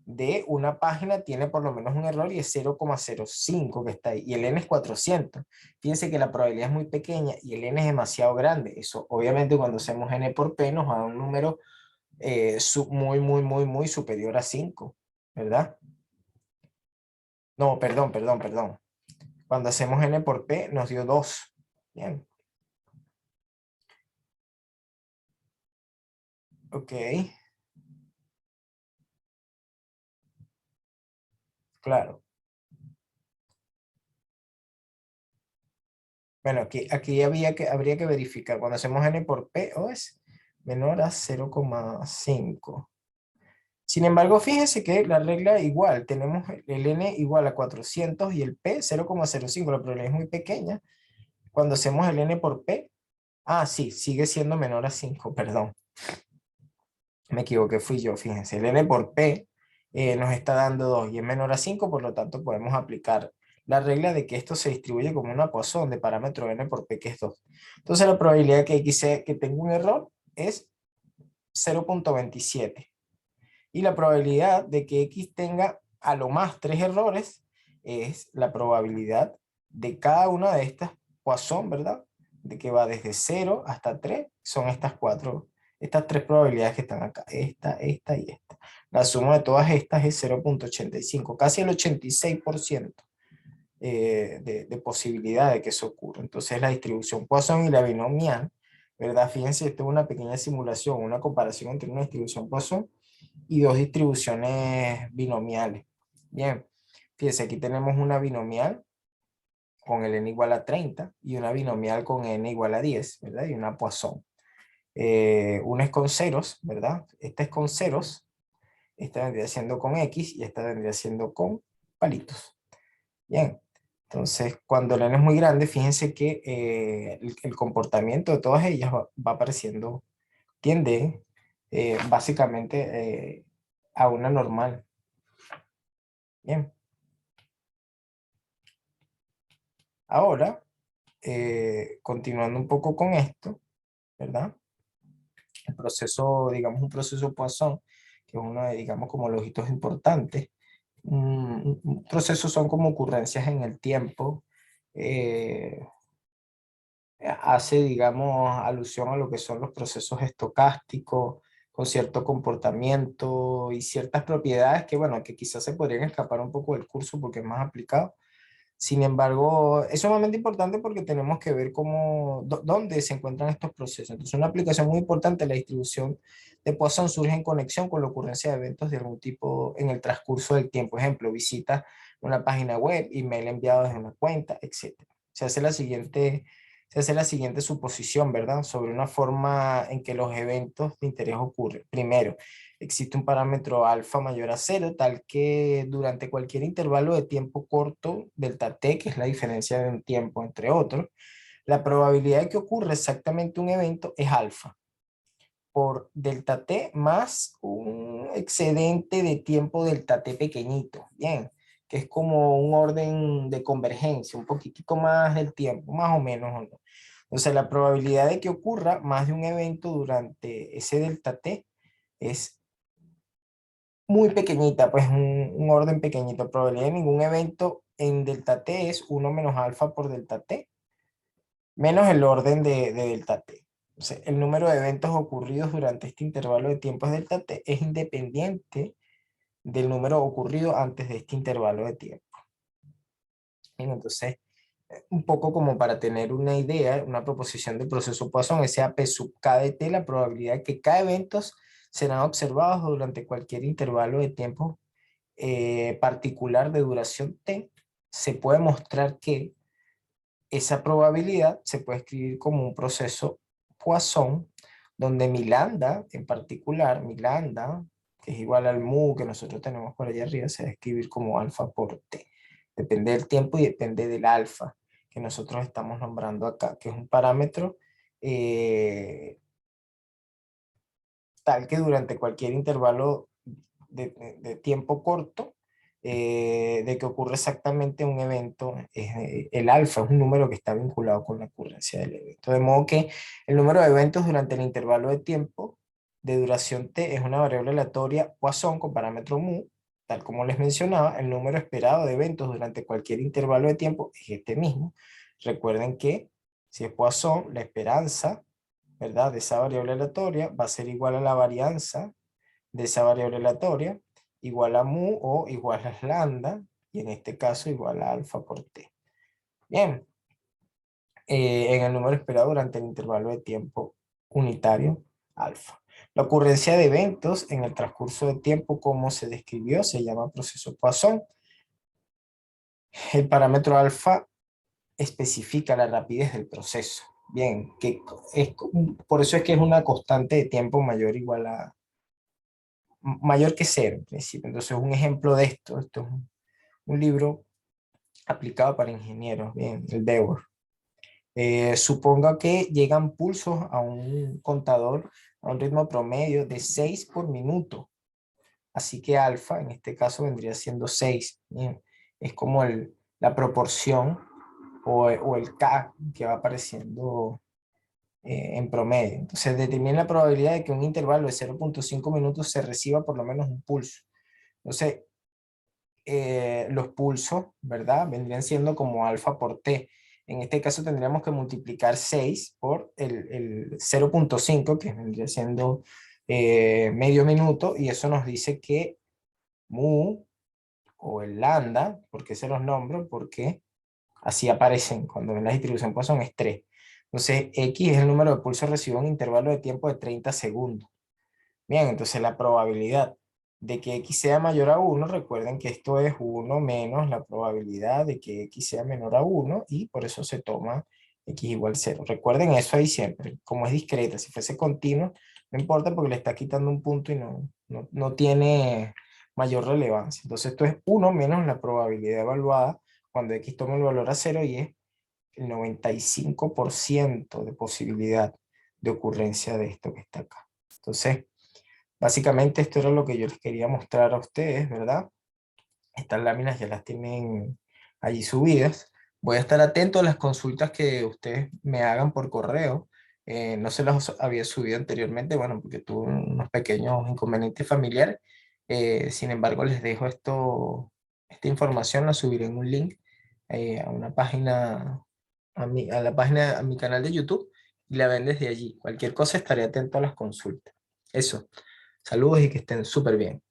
de una página tiene por lo menos un error y es 0,05 que está ahí, y el n es 400. Fíjense que la probabilidad es muy pequeña y el n es demasiado grande. Eso, obviamente, cuando hacemos n por p nos da un número muy superior a 5, ¿verdad? No, perdón. Cuando hacemos n por p nos dio 2. Bien, ok, claro. Bueno, aquí habría que verificar. Cuando hacemos n por p, o es menor a 0,5. Sin embargo, fíjense que la regla igual, tenemos el n igual a 400 y el p 0,05. La probabilidad es muy pequeña. Cuando hacemos el n por p, sí, sigue siendo menor a 5, perdón. Me equivoqué, fui yo, fíjense. El n por p nos está dando 2 y es menor a 5, por lo tanto podemos aplicar la regla de que esto se distribuye como una Poisson de parámetro n por p, que es 2. Entonces la probabilidad que x que tenga un error es 0,27. Y la probabilidad de que x tenga a lo más 3 errores es la probabilidad de cada una de estas Poisson, ¿verdad? De que va desde 0 hasta 3, son estas tres probabilidades que están acá, esta y esta. La suma de todas estas es 0,85, casi el 86% de posibilidad de que eso ocurra. Entonces la distribución Poisson y la binomial, ¿verdad? Fíjense, esto es una pequeña simulación, una comparación entre una distribución Poisson y dos distribuciones binomiales. Bien, fíjense, aquí tenemos una binomial con el n igual a 30 y una binomial con n igual a 10, ¿verdad? Y una Poisson. Una es con ceros, ¿verdad? Esta es con ceros, esta vendría siendo con X y esta vendría siendo con palitos. Bien, entonces cuando el n es muy grande, fíjense que el comportamiento de todas ellas va apareciendo, tiende básicamente a una normal. Bien, ahora, continuando un poco con esto, ¿verdad? El proceso, digamos, un proceso Poisson, que es uno de, digamos, como los hitos importantes. Un proceso son como ocurrencias en el tiempo. eh, Hace, digamos, alusión a lo que son los procesos estocásticos, con cierto comportamiento y ciertas propiedades que, bueno, que quizás se podrían escapar un poco del curso porque es más aplicado. Sin embargo, es sumamente importante porque tenemos que ver dónde se encuentran estos procesos. Entonces, una aplicación muy importante de la distribución de Poisson surge en conexión con la ocurrencia de eventos de algún tipo en el transcurso del tiempo. Ejemplo, visita una página web, email enviado desde una cuenta, etc. Se hace la siguiente, se hace la siguiente suposición, ¿verdad? Sobre una forma en que los eventos de interés ocurren. Primero, existe un parámetro alfa mayor a cero, tal que durante cualquier intervalo de tiempo corto, delta t, que es la diferencia de un tiempo entre otros, la probabilidad de que ocurra exactamente un evento es alfa, por delta t más un excedente de tiempo delta t pequeñito, bien, que es como un orden de convergencia, un poquitico más del tiempo, más o menos, ¿o no? O sea, la probabilidad de que ocurra más de un evento durante ese delta t es muy pequeñita, pues un orden pequeñito. Probabilidad de ningún evento en delta t es 1 menos alfa por delta t, menos el orden de delta t. O sea, el número de eventos ocurridos durante este intervalo de tiempo es delta t es independiente del número ocurrido antes de este intervalo de tiempo. Bien, entonces, un poco como para tener una idea, una proposición del proceso Poisson, ese AP sub k de t, la probabilidad de que cada evento serán observados durante cualquier intervalo de tiempo particular de duración t, se puede mostrar que esa probabilidad se puede escribir como un proceso Poisson, donde mi lambda en particular, mi lambda, que es igual al mu que nosotros tenemos por allá arriba, se va a escribir como alfa por t. Depende del tiempo y depende del alfa que nosotros estamos nombrando acá, que es un parámetro tal que durante cualquier intervalo de tiempo corto, de que ocurre exactamente un evento, el alfa es un número que está vinculado con la ocurrencia del evento. De modo que el número de eventos durante el intervalo de tiempo de duración t es una variable aleatoria Poisson con parámetro mu, tal como les mencionaba. El número esperado de eventos durante cualquier intervalo de tiempo es este mismo. Recuerden que si es Poisson, la esperanza, ¿verdad?, de esa variable aleatoria va a ser igual a la varianza de esa variable aleatoria, igual a mu o igual a lambda, y en este caso igual a alfa por t. Bien, en el número esperado durante el intervalo de tiempo unitario alfa. La ocurrencia de eventos en el transcurso de tiempo, como se describió, se llama proceso Poisson. El parámetro alfa especifica la rapidez del proceso. Bien, por eso es que es una constante de tiempo mayor o igual a mayor que cero en principio. Entonces, un ejemplo de esto es un libro aplicado para ingenieros, bien, el Dewar. Suponga que llegan pulsos a un contador a un ritmo promedio de 6 por minuto. Así que alfa, en este caso, vendría siendo 6. Bien. Es como la proporción o el K que va apareciendo en promedio. Entonces, determina la probabilidad de que un intervalo de 0.5 minutos se reciba por lo menos un pulso. Entonces, los pulsos, ¿verdad? Vendrían siendo como alfa por t. En este caso tendríamos que multiplicar 6 por el 0.5, que vendría siendo medio minuto, y eso nos dice que mu o el lambda, ¿por qué se los nombro? Porque así aparecen cuando ven la distribución Poisson, es 3. Entonces, x es el número de pulsos recibidos en un intervalo de tiempo de 30 segundos. Bien, entonces la probabilidad de que x sea mayor a 1, recuerden que esto es 1 menos la probabilidad de que x sea menor a 1, y por eso se toma x igual 0. Recuerden eso ahí siempre, como es discreta, si fuese continua, no importa porque le está quitando un punto y no tiene mayor relevancia. Entonces esto es 1 menos la probabilidad evaluada cuando x toma el valor a 0, y es el 95% de posibilidad de ocurrencia de esto que está acá. Entonces, básicamente esto era lo que yo les quería mostrar a ustedes, ¿verdad? Estas láminas ya las tienen allí subidas. Voy a estar atento a las consultas que ustedes me hagan por correo. No se las había subido anteriormente, bueno, porque tuve unos pequeños inconvenientes familiares. Sin embargo, les dejo esta información, la subiré en un link a una página, a la página, a mi canal de YouTube, y la ven desde allí. Cualquier cosa estaré atento a las consultas. Eso. Saludos y que estén súper bien.